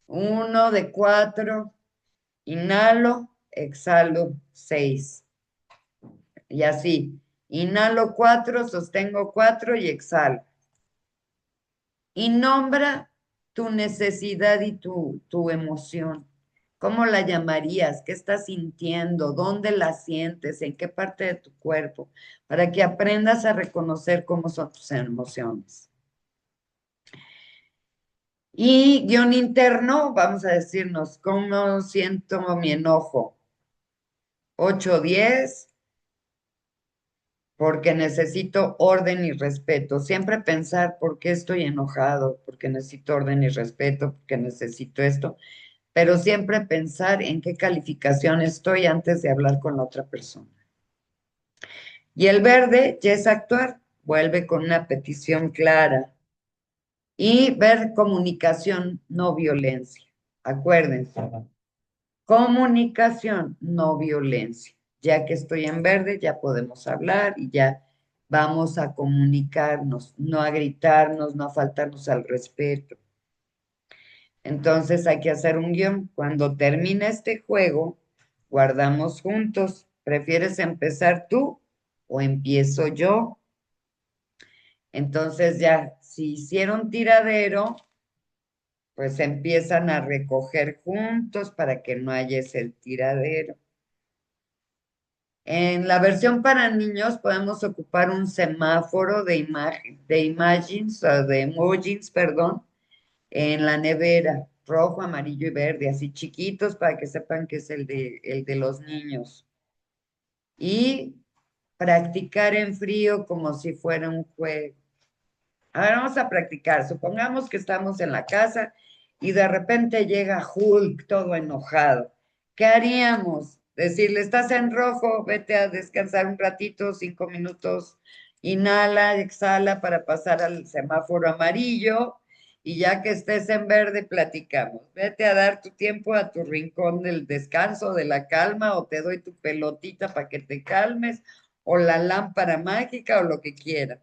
1 de 4. Inhalo, exhalo 6. Y así. Inhalo 4, sostengo 4 y exhalo. Y nombra tu necesidad y tu emoción. ¿Cómo la llamarías? ¿Qué estás sintiendo? ¿Dónde la sientes? ¿En qué parte de tu cuerpo? Para que aprendas a reconocer cómo son tus emociones. Y guión interno, vamos a decirnos, ¿cómo siento mi enojo? 8, 10, porque necesito orden y respeto. Siempre pensar por qué estoy enojado, porque necesito orden y respeto, porque necesito esto, pero siempre pensar en qué calificación estoy antes de hablar con la otra persona. Y el verde ya es actuar, vuelve con una petición clara y ver comunicación, no violencia. Acuérdense, comunicación, no violencia. Ya que estoy en verde, ya podemos hablar y ya vamos a comunicarnos, no a gritarnos, no a faltarnos al respeto. Entonces hay que hacer un guión. Cuando termina este juego, guardamos juntos. ¿Prefieres empezar tú o empiezo yo? Entonces ya, si hicieron tiradero, pues empiezan a recoger juntos para que no haya ese tiradero. En la versión para niños podemos ocupar un semáforo de imagen, de emojis, perdón, en la nevera, rojo, amarillo y verde, así chiquitos para que sepan que es el de los niños. Y practicar en frío como si fuera un juego. Ahora vamos a practicar. Supongamos que estamos en la casa y de repente llega Hulk todo enojado. ¿Qué haríamos? Decirle, estás en rojo, vete a descansar un ratito, 5 minutos, inhala, exhala para pasar al semáforo amarillo y ya que estés en verde, platicamos. Vete a dar tu tiempo a tu rincón del descanso, de la calma, o te doy tu pelotita para que te calmes, o la lámpara mágica, o lo que quieras.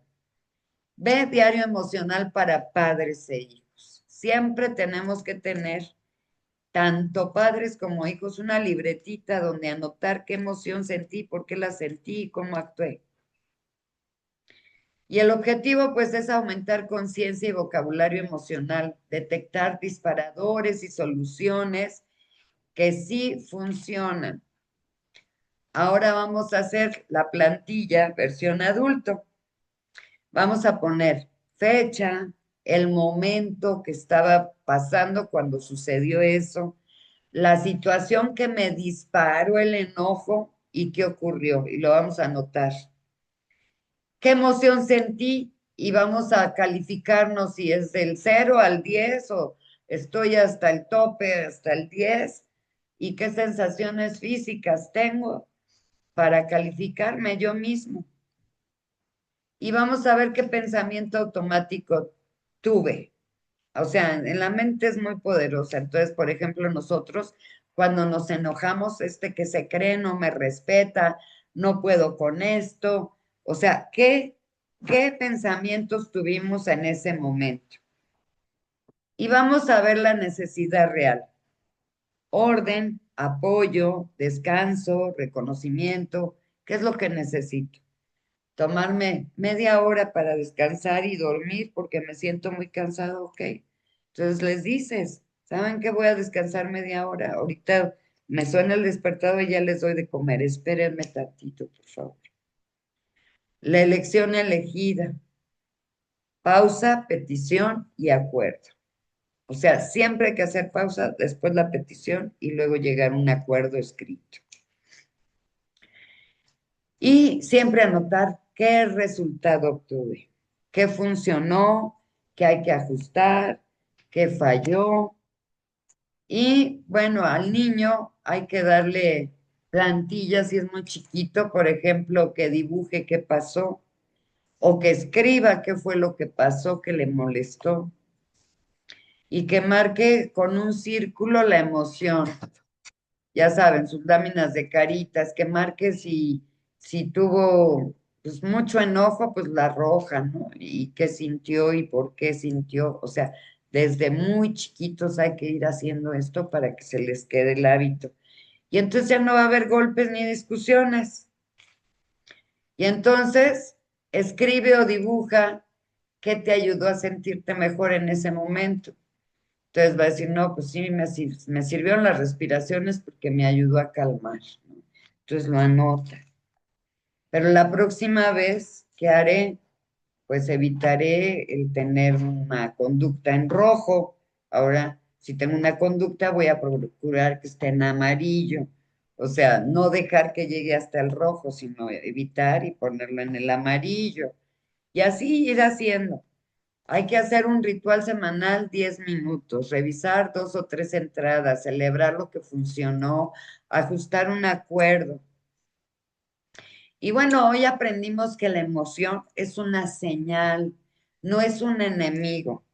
Ve diario emocional para padres e hijos. Siempre tenemos que tener, tanto padres como hijos, una libretita donde anotar qué emoción sentí, por qué la sentí y cómo actué. Y el objetivo, pues, es aumentar conciencia y vocabulario emocional, detectar disparadores y soluciones que sí funcionan. Ahora vamos a hacer la plantilla versión adulto. Vamos a poner fecha, el momento que estaba pasando cuando sucedió eso, la situación que me disparó el enojo y qué ocurrió. Y lo vamos a anotar. ¿Qué emoción sentí? Y vamos a calificarnos si es del 0 al 10 o estoy hasta el tope, hasta el 10. ¿Y qué sensaciones físicas tengo para calificarme yo mismo? Y vamos a ver qué pensamiento automático tuve. O sea, en la mente es muy poderosa. Entonces, por ejemplo, nosotros cuando nos enojamos, este que se cree no me respeta, no puedo con esto. O sea, ¿qué pensamientos tuvimos en ese momento? Y vamos a ver la necesidad real. Orden, apoyo, descanso, reconocimiento. ¿Qué es lo que necesito? Tomarme media hora para descansar y dormir porque me siento muy cansado, ok. Entonces les dices, ¿saben que voy a descansar media hora? Ahorita me suena el despertador y ya les doy de comer. Espérenme tantito, por favor. La elección elegida, pausa, petición y acuerdo. O sea, siempre hay que hacer pausa, después la petición y luego llegar a un acuerdo escrito. Y siempre anotar qué resultado obtuve, qué funcionó, qué hay que ajustar, qué falló. Y bueno, al niño hay que darle plantillas si es muy chiquito, por ejemplo, que dibuje qué pasó o que escriba qué fue lo que pasó que le molestó y que marque con un círculo la emoción. Ya saben, sus láminas de caritas, que marque si tuvo pues mucho enojo, pues la roja, ¿no? Y qué sintió y por qué sintió. O sea, desde muy chiquitos hay que ir haciendo esto para que se les quede el hábito. Y entonces ya no va a haber golpes ni discusiones. Y entonces escribe o dibuja qué te ayudó a sentirte mejor en ese momento. Entonces va a decir, no, pues sí, me sirvieron las respiraciones porque me ayudó a calmar, ¿no? Entonces lo anota. Pero la próxima vez que haré, pues evitaré el tener una conducta en rojo. Ahora, si tengo una conducta, voy a procurar que esté en amarillo. O sea, no dejar que llegue hasta el rojo, sino evitar y ponerlo en el amarillo. Y así ir haciendo. Hay que hacer un ritual semanal, 10 minutos, revisar 2 o 3 entradas, celebrar lo que funcionó, ajustar un acuerdo. Y bueno, hoy aprendimos que la emoción es una señal, no es un enemigo.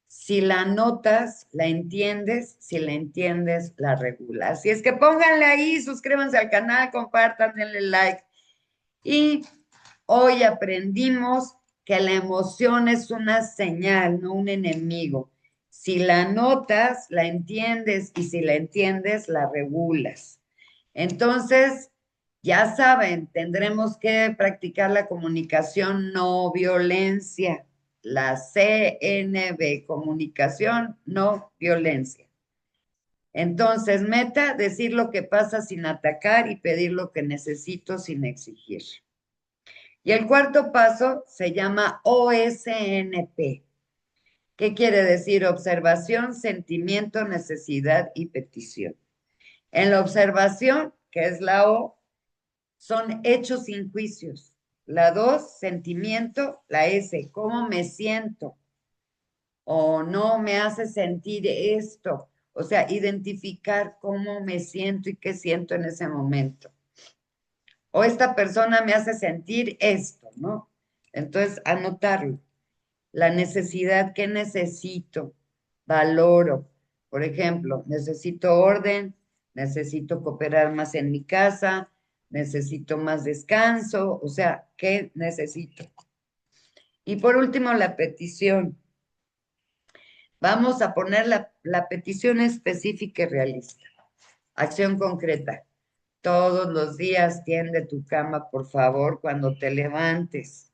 Si la notas, la entiendes, si la entiendes, la regulas. Así es que pónganle ahí, suscríbanse al canal, compartan, denle like. Y hoy aprendimos que la emoción es una señal, no un enemigo. Si la notas, la entiendes y si la entiendes, la regulas. Entonces, ya saben, tendremos que practicar la comunicación no violencia, la CNV, comunicación no violencia. Entonces, meta, decir lo que pasa sin atacar y pedir lo que necesito sin exigir. Y el cuarto paso se llama OSNP, ¿Qué quiere decir? Observación, sentimiento, necesidad y petición. En la observación, que es la O, son hechos sin juicios. La 2, sentimiento. La S, ¿cómo me siento? O no me hace sentir esto. O sea, identificar cómo me siento y qué siento en ese momento. O esta persona me hace sentir esto, ¿no? Entonces, anotarlo. La necesidad que necesito, valoro. Por ejemplo, necesito orden, necesito cooperar más en mi casa, necesito más descanso, o sea, ¿qué necesito? Y por último, la petición. Vamos a poner la petición específica y realista. Acción concreta. Todos los días tiende tu cama, por favor, cuando te levantes.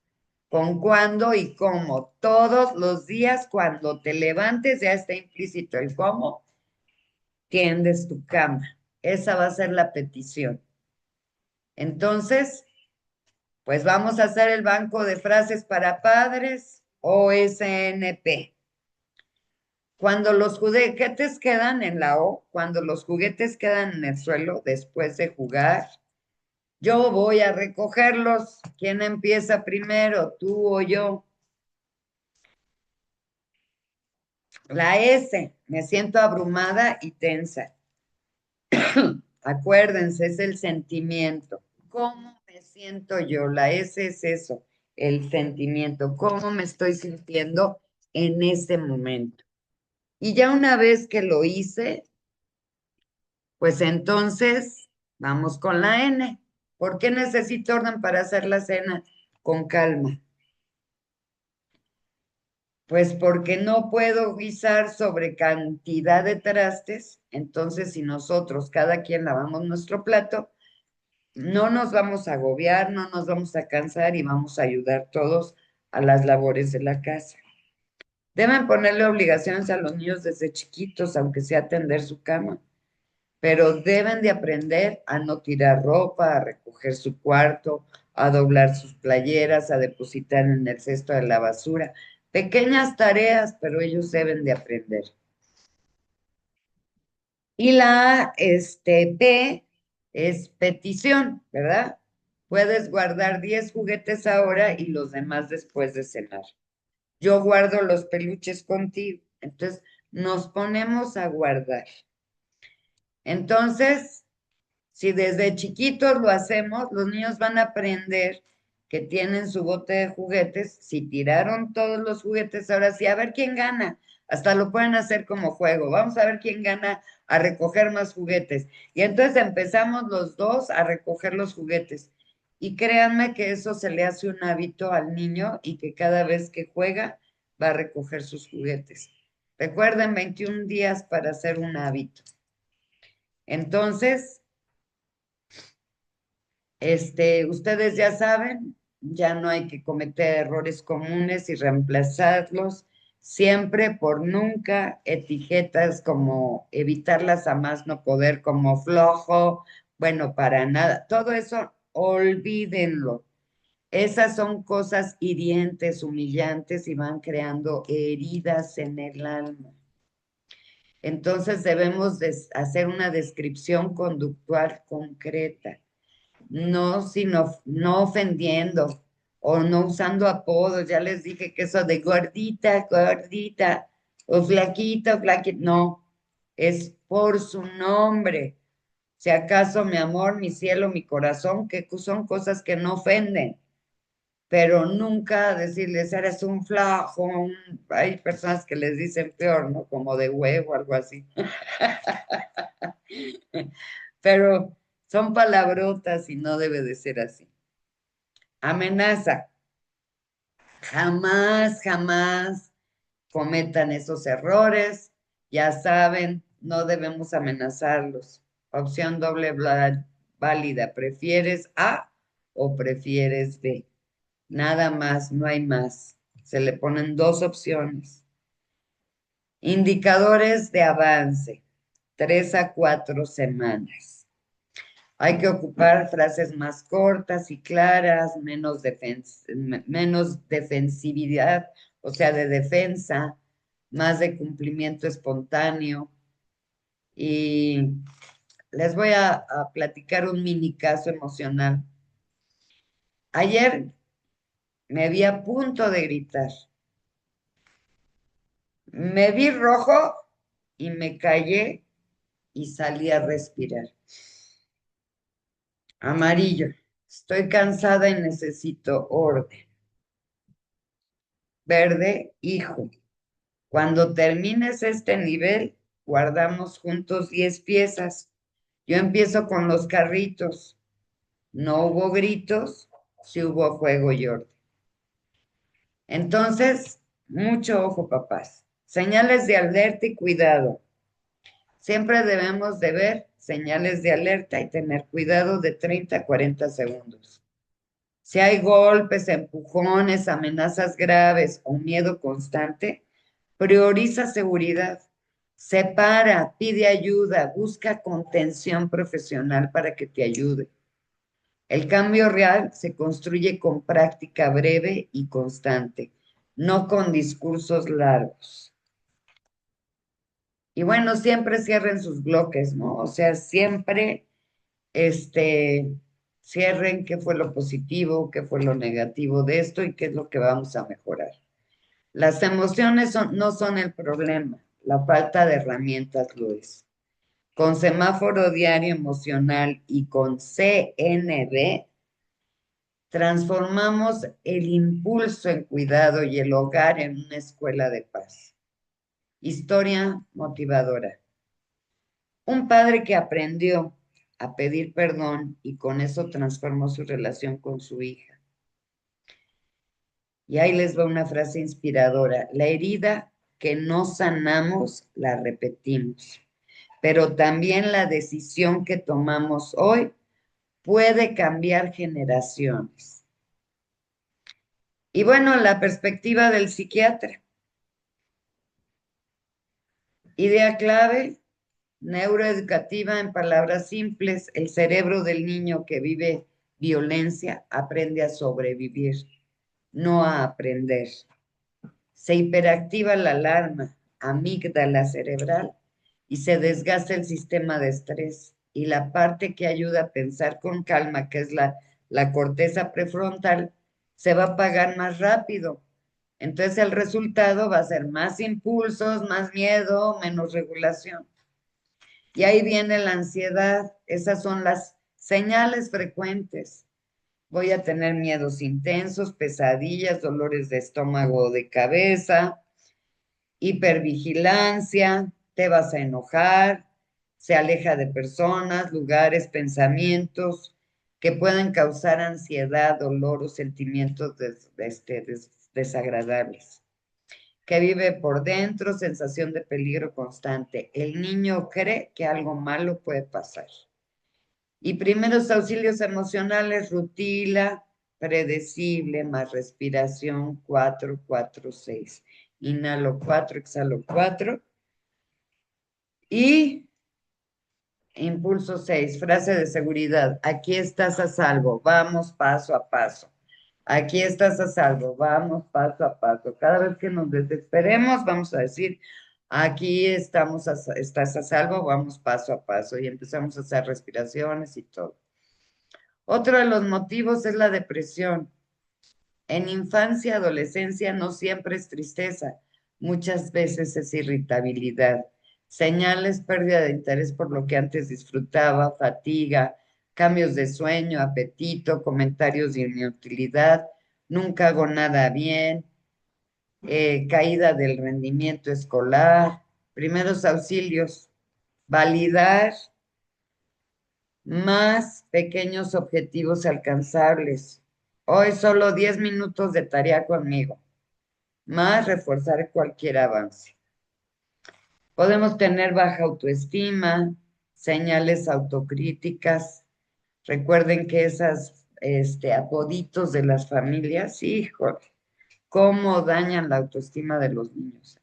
¿Con cuándo y cómo? Todos los días cuando te levantes, ya está implícito el cómo, tiendes tu cama. Esa va a ser la petición. Entonces, pues vamos a hacer el banco de frases para padres, OSNP. Cuando los juguetes quedan en la O, cuando los juguetes quedan en el suelo después de jugar, yo voy a recogerlos. ¿Quién empieza primero, tú o yo? La S, me siento abrumada y tensa. Acuérdense, es el sentimiento. ¿Cómo me siento yo? La S es eso, el sentimiento. ¿Cómo me estoy sintiendo en ese momento? Y ya una vez que lo hice, pues entonces vamos con la N. ¿Por qué necesito orden para hacer la cena? Con calma. Pues porque no puedo guisar sobre cantidad de trastes, entonces si nosotros, cada quien lavamos nuestro plato, no nos vamos a agobiar, no nos vamos a cansar y vamos a ayudar todos a las labores de la casa. Deben ponerle obligaciones a los niños desde chiquitos, aunque sea atender su cama, pero deben de aprender a no tirar ropa, a recoger su cuarto, a doblar sus playeras, a depositar en el cesto de la basura. Pequeñas tareas, pero ellos deben de aprender. Y la P es petición, ¿verdad? Puedes guardar 10 juguetes ahora y los demás después de cenar. Yo guardo los peluches contigo. Entonces, nos ponemos a guardar. Entonces, si desde chiquitos lo hacemos, los niños van a aprender que tienen su bote de juguetes. Si tiraron todos los juguetes, ahora sí, a ver quién gana. Hasta lo pueden hacer como juego. Vamos a ver quién gana a recoger más juguetes. Y entonces empezamos los dos a recoger los juguetes. Y créanme que eso se le hace un hábito al niño y que cada vez que juega va a recoger sus juguetes. Recuerden, 21 días para hacer un hábito. Entonces, ustedes ya saben, ya no hay que cometer errores comunes y reemplazarlos siempre por nunca, etiquetas como evitarlas a más no poder, como flojo, bueno, para nada, todo eso olvídenlo. Esas son cosas hirientes, humillantes y van creando heridas en el alma. Entonces debemos hacer una descripción conductual concreta, no, sino no ofendiendo o no usando apodos. Ya les dije que eso de gordita, gordita, o flaquita, flaquita, no, es por su nombre. Si acaso mi amor, mi cielo, mi corazón, que son cosas que no ofenden, pero nunca decirles, eres un flajo, hay personas que les dicen peor, ¿no? Como de huevo, algo así. Pero son palabrotas y no debe de ser así. Amenaza. Jamás, jamás cometan esos errores. Ya saben, no debemos amenazarlos. Opción doble válida. ¿Prefieres A o prefieres B? Nada más, no hay más. Se le ponen dos opciones. Indicadores de avance. 3 a 4 semanas. Hay que ocupar frases más cortas y claras, menos defensividad, o sea, de defensa. más de cumplimiento espontáneo. Y les voy a platicar un mini caso emocional. Ayer me vi a punto de gritar. Me vi rojo y me callé y salí a respirar. Amarillo. Estoy cansada y necesito orden. Verde, hijo. Cuando termines este nivel, guardamos juntos 10 piezas. Yo empiezo con los carritos. No hubo gritos, sí hubo juego y orden. Entonces, mucho ojo, papás. Señales de alerta y cuidado. Siempre debemos de ver señales de alerta y tener cuidado de 30 a 40 segundos. Si hay golpes, empujones, amenazas graves o miedo constante, prioriza seguridad. Separa, pide ayuda, busca contención profesional para que te ayude. El cambio real se construye con práctica breve y constante, no con discursos largos. Y bueno, siempre cierren sus bloques, ¿no? O sea, siempre cierren qué fue lo positivo, qué fue lo negativo de esto y qué es lo que vamos a mejorar. Las emociones no son el problema, la falta de herramientas lo es. Con semáforo diario emocional y con CNB, transformamos el impulso en cuidado y el hogar en una escuela de paz. Historia motivadora. Un padre que aprendió a pedir perdón y con eso transformó su relación con su hija. Y ahí les va una frase inspiradora. La herida que no sanamos la repetimos, pero también la decisión que tomamos hoy puede cambiar generaciones. Y bueno, la perspectiva del psiquiatra. Idea clave, neuroeducativa en palabras simples, el cerebro del niño que vive violencia aprende a sobrevivir, no a aprender. Se hiperactiva la alarma, amígdala cerebral, y se desgasta el sistema de estrés. Y la parte que ayuda a pensar con calma, que es la corteza prefrontal, se va a apagar más rápido. Entonces el resultado va a ser más impulsos, más miedo, menos regulación. Y ahí viene la ansiedad. Esas son las señales frecuentes. Voy a tener miedos intensos, pesadillas, dolores de estómago o de cabeza, hipervigilancia, te vas a enojar, se aleja de personas, lugares, pensamientos que pueden causar ansiedad, dolor o sentimientos desagradables. Que vive por dentro, sensación de peligro constante. El niño cree que algo malo puede pasar. Y primeros auxilios emocionales, rutila, predecible, más respiración, 4, 4, 6. Inhalo 4, exhalo 4. Y impulso 6, frase de seguridad. Aquí estás a salvo, vamos paso a paso. Aquí estás a salvo, vamos paso a paso. Cada vez que nos desesperemos, vamos a decir, aquí estás a salvo, vamos paso a paso. Y empezamos a hacer respiraciones y todo. Otro de los motivos es la depresión. En infancia, adolescencia no siempre es tristeza, muchas veces es irritabilidad. Señales, pérdida de interés por lo que antes disfrutaba, fatiga, cambios de sueño, apetito, comentarios de inutilidad, nunca hago nada bien, caída del rendimiento escolar, primeros auxilios, validar más pequeños objetivos alcanzables. Hoy solo 10 minutos de tarea conmigo, más reforzar cualquier avance. Podemos tener baja autoestima, señales autocríticas. Recuerden que esas apoditos de las familias, híjole, cómo dañan la autoestima de los niños.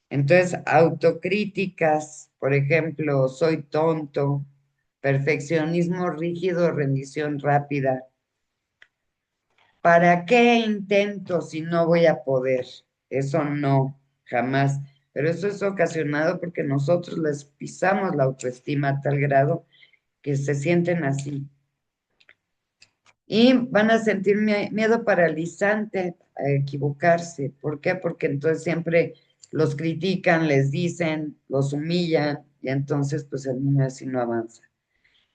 Entonces, autocríticas, por ejemplo, soy tonto, perfeccionismo rígido, rendición rápida. ¿Para qué intento si no voy a poder? Eso no. jamás. Pero eso es ocasionado porque nosotros les pisamos la autoestima a tal grado que se sienten así. Y van a sentir miedo paralizante a equivocarse. ¿Por qué? Porque entonces siempre los critican, les dicen, los humillan, y entonces pues el niño así no avanza.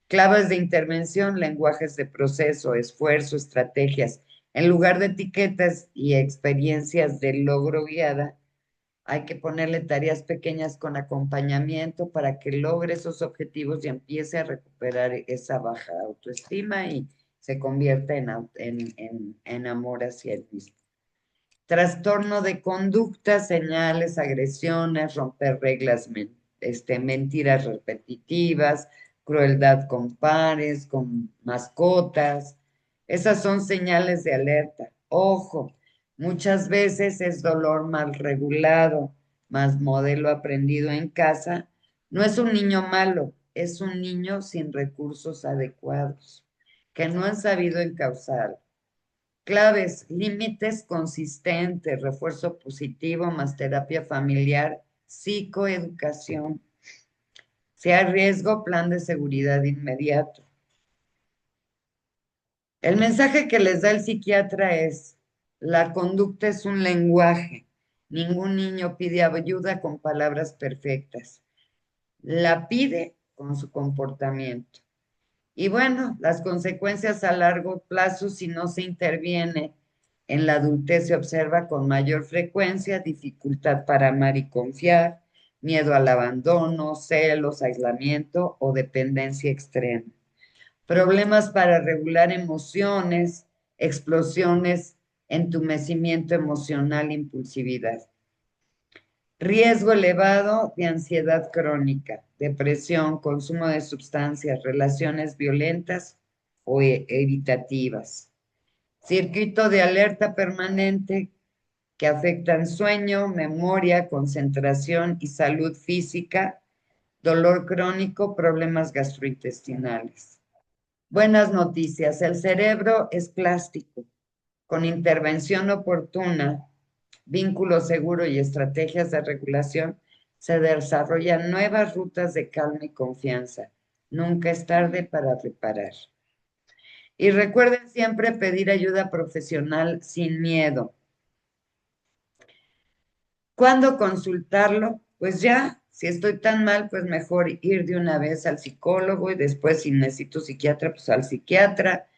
Claves de intervención, lenguajes de proceso, esfuerzo, estrategias. En lugar de etiquetas y experiencias de logro guiada, hay que ponerle tareas pequeñas con acompañamiento para que logre esos objetivos y empiece a recuperar esa baja autoestima y se convierta en amor hacia el mismo. Trastorno de conducta, señales, agresiones, romper reglas, mentiras repetitivas, crueldad con pares, con mascotas. Esas son señales de alerta. Ojo, muchas veces es dolor mal regulado, más modelo aprendido en casa. No es un niño malo, es un niño sin recursos adecuados, que no han sabido encauzar. Claves, límites consistentes, refuerzo positivo más terapia familiar, psicoeducación. Si hay riesgo, plan de seguridad inmediato. El mensaje que les da el psiquiatra es, la conducta es un lenguaje. Ningún niño pide ayuda con palabras perfectas. La pide con su comportamiento. Y bueno, las consecuencias a largo plazo, si no se interviene en la adultez, se observa con mayor frecuencia dificultad para amar y confiar, miedo al abandono, celos, aislamiento o dependencia extrema. Problemas para regular emociones, explosiones, entumecimiento emocional, impulsividad. Riesgo elevado de ansiedad crónica, depresión, consumo de sustancias, relaciones violentas o evitativas. Circuito de alerta permanente que afectan sueño, memoria, concentración y salud física, dolor crónico, problemas gastrointestinales. Buenas noticias, el cerebro es plástico. Con intervención oportuna, vínculo seguro y estrategias de regulación, se desarrollan nuevas rutas de calma y confianza. Nunca es tarde para reparar. Y recuerden siempre pedir ayuda profesional sin miedo. ¿Cuándo consultarlo? Pues ya, si estoy tan mal, pues mejor ir de una vez al psicólogo y después si necesito psiquiatra, pues al psiquiatra.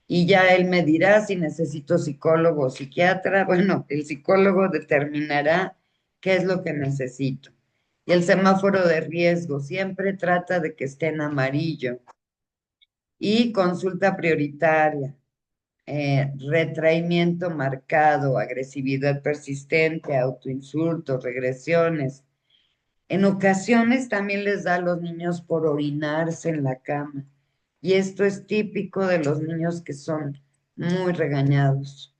Y ya él me dirá si necesito psicólogo o psiquiatra. Bueno, el psicólogo determinará qué es lo que necesito. Y el semáforo de riesgo siempre trata de que esté en amarillo. Y consulta prioritaria, retraimiento marcado, agresividad persistente, autoinsultos, regresiones. En ocasiones también les da a los niños por orinarse en la cama. Y esto es típico de los niños que son muy regañados.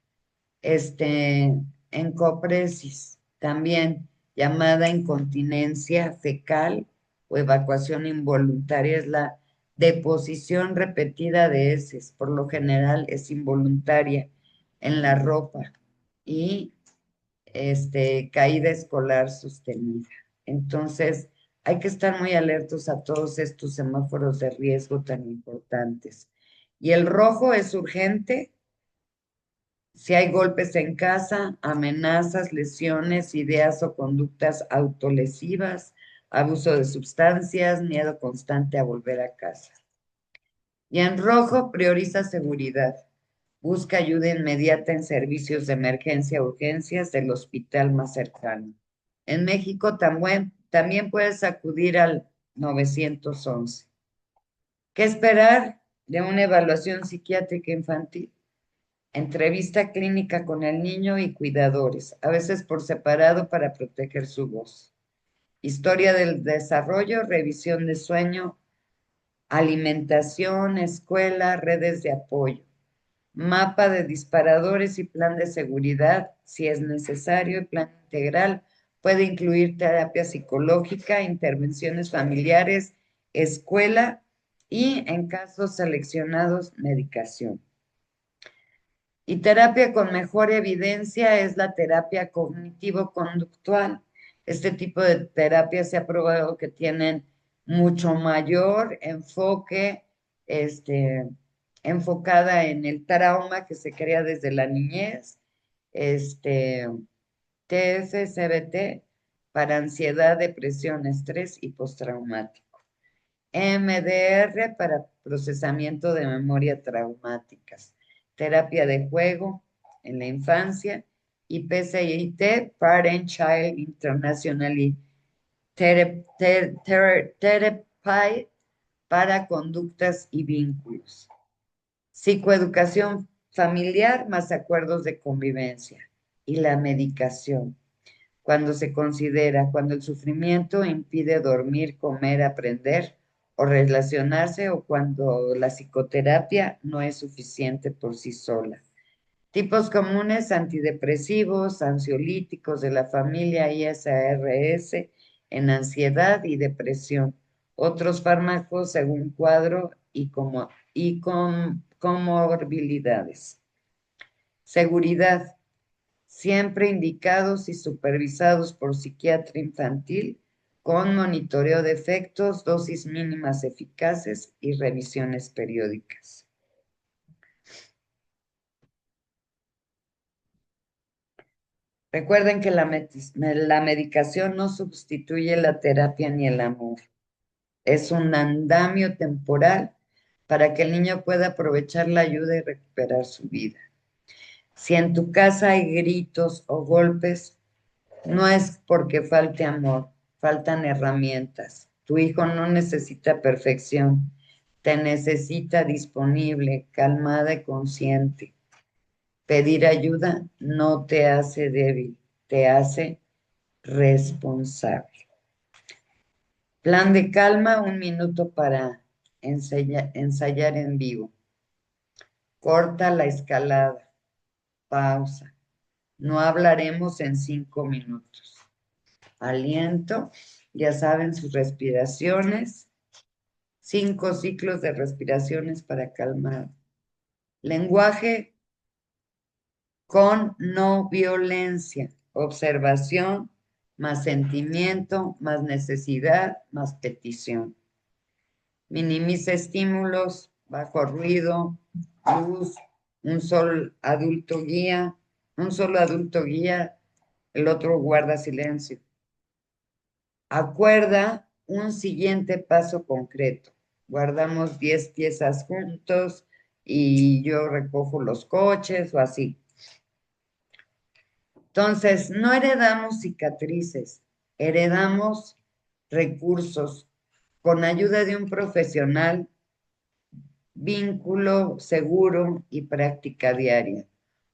Encopresis, también llamada incontinencia fecal o evacuación involuntaria, es la deposición repetida de heces, por lo general es involuntaria en la ropa y caída escolar sostenida. Entonces, hay que estar muy alertos a todos estos semáforos de riesgo tan importantes. Y el rojo es urgente si hay golpes en casa, amenazas, lesiones, ideas o conductas autolesivas, abuso de sustancias, miedo constante a volver a casa. Y en rojo, prioriza seguridad. Busca ayuda inmediata en servicios de emergencia o urgencias del hospital más cercano. En México también puedes acudir al 911. ¿Qué esperar de una evaluación psiquiátrica infantil? Entrevista clínica con el niño y cuidadores, a veces por separado para proteger su voz. Historia del desarrollo, revisión de sueño, alimentación, escuela, redes de apoyo. Mapa de disparadores y plan de seguridad, si es necesario, el plan integral puede incluir terapia psicológica, intervenciones familiares, escuela y, en casos seleccionados, medicación. Y terapia con mejor evidencia es la terapia cognitivo-conductual. Este tipo de terapia se ha probado que tienen mucho mayor enfoque, enfocada en el trauma que se crea desde la niñez, este, TSCBT para ansiedad, depresión, estrés y postraumático. MDR para procesamiento de memoria traumáticas, terapia de juego en la infancia y PCIT, Parent Child Internationally Therapy para conductas y vínculos. Psicoeducación familiar más acuerdos de convivencia y la medicación cuando el sufrimiento impide dormir, comer, aprender o relacionarse o cuando la psicoterapia no es suficiente por sí sola. Tipos comunes: antidepresivos, ansiolíticos de la familia ISRS en ansiedad y depresión. Otros fármacos según cuadro y con comorbilidades. Seguridad: siempre indicados y supervisados por psiquiatra infantil, con monitoreo de efectos, dosis mínimas eficaces y revisiones periódicas. Recuerden que la medicación no sustituye la terapia ni el amor. Es un andamio temporal para que el niño pueda aprovechar la ayuda y recuperar su vida. Si en tu casa hay gritos o golpes, no es porque falte amor, faltan herramientas. Tu hijo no necesita perfección, te necesita disponible, calmada y consciente. Pedir ayuda no te hace débil, te hace responsable. Plan de calma, 1 minuto para ensayar en vivo. Corta la escalada, pausa. No hablaremos en 5 minutos. Aliento, ya saben sus respiraciones, 5 ciclos de respiraciones para calmar. Lenguaje con no violencia, observación, más sentimiento, más necesidad, más petición. Minimiza estímulos, bajo ruido, luz, un solo adulto guía, el otro guarda silencio. Acuerda un siguiente paso concreto. Guardamos 10 piezas juntos y yo recojo los coches o así. Entonces, no heredamos cicatrices, heredamos recursos con ayuda de un profesional, vínculo seguro y práctica diaria.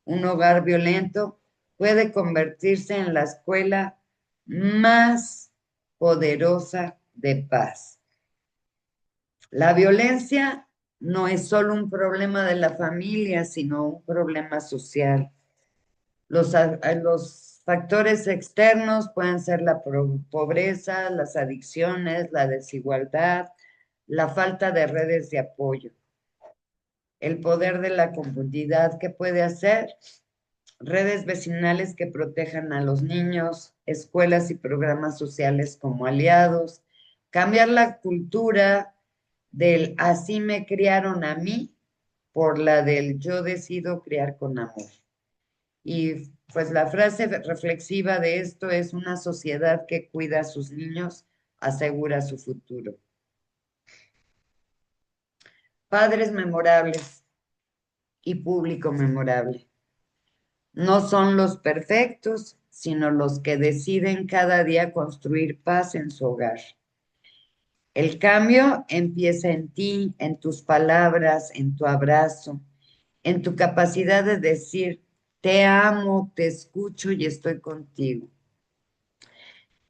Un hogar violento puede convertirse en la escuela más poderosa de paz. La violencia no es solo un problema de la familia, sino un problema social. Los factores externos pueden ser la pobreza, las adicciones, la desigualdad, la falta de redes de apoyo. El poder de la comunidad, ¿qué puede hacer? Redes vecinales que protejan a los niños, escuelas y programas sociales como aliados, cambiar la cultura del así me criaron a mí por la del yo decido criar con amor. Y pues la frase reflexiva de esto es: una sociedad que cuida a sus niños asegura su futuro. Padres memorables y público memorable. No son los perfectos, sino los que deciden cada día construir paz en su hogar. El cambio empieza en ti, en tus palabras, en tu abrazo, en tu capacidad de decir: te amo, te escucho y estoy contigo.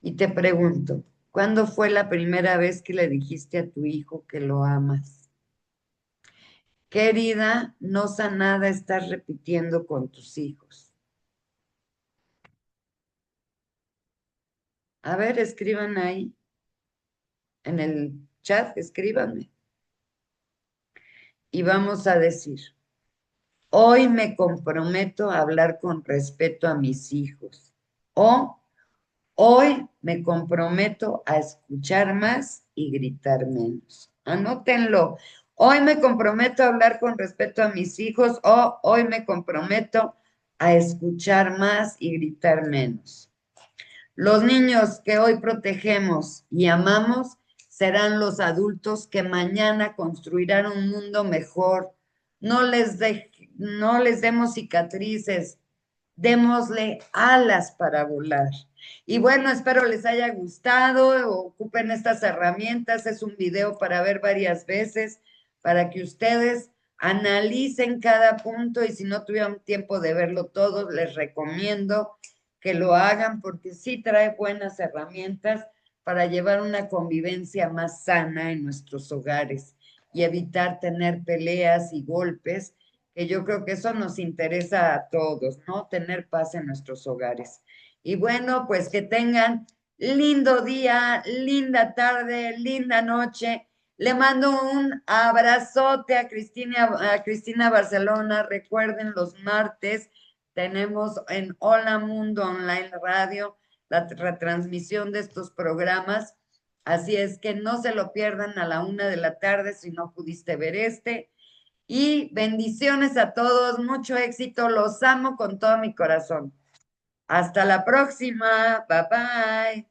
Y te pregunto, ¿cuándo fue la primera vez que le dijiste a tu hijo que lo amas? ¿Qué herida no sanada estás repitiendo con tus hijos? A ver, escriban ahí en el chat, escríbanme. Y vamos a decir, Hoy me comprometo a hablar con respeto a mis hijos. O hoy me comprometo a escuchar más y gritar menos. Anótenlo. Hoy me comprometo a hablar con respeto a mis hijos o hoy me comprometo a escuchar más y gritar menos. Los niños que hoy protegemos y amamos serán los adultos que mañana construirán un mundo mejor. No les demos cicatrices, démosle alas para volar. Y bueno, espero les haya gustado, ocupen estas herramientas, es un video para ver varias veces, para que ustedes analicen cada punto y si no tuvieron tiempo de verlo todo, les recomiendo que lo hagan porque sí trae buenas herramientas para llevar una convivencia más sana en nuestros hogares y evitar tener peleas y golpes, que yo creo que eso nos interesa a todos, ¿no? Tener paz en nuestros hogares. Y bueno, pues que tengan lindo día, linda tarde, linda noche. Le mando un abrazote a Cristina Barcelona. Recuerden, los martes tenemos en Hola Mundo Online Radio la retransmisión de estos programas. Así es que no se lo pierdan a la 1 de la tarde si no pudiste ver este. Y bendiciones a todos, mucho éxito, los amo con todo mi corazón. Hasta la próxima, bye bye.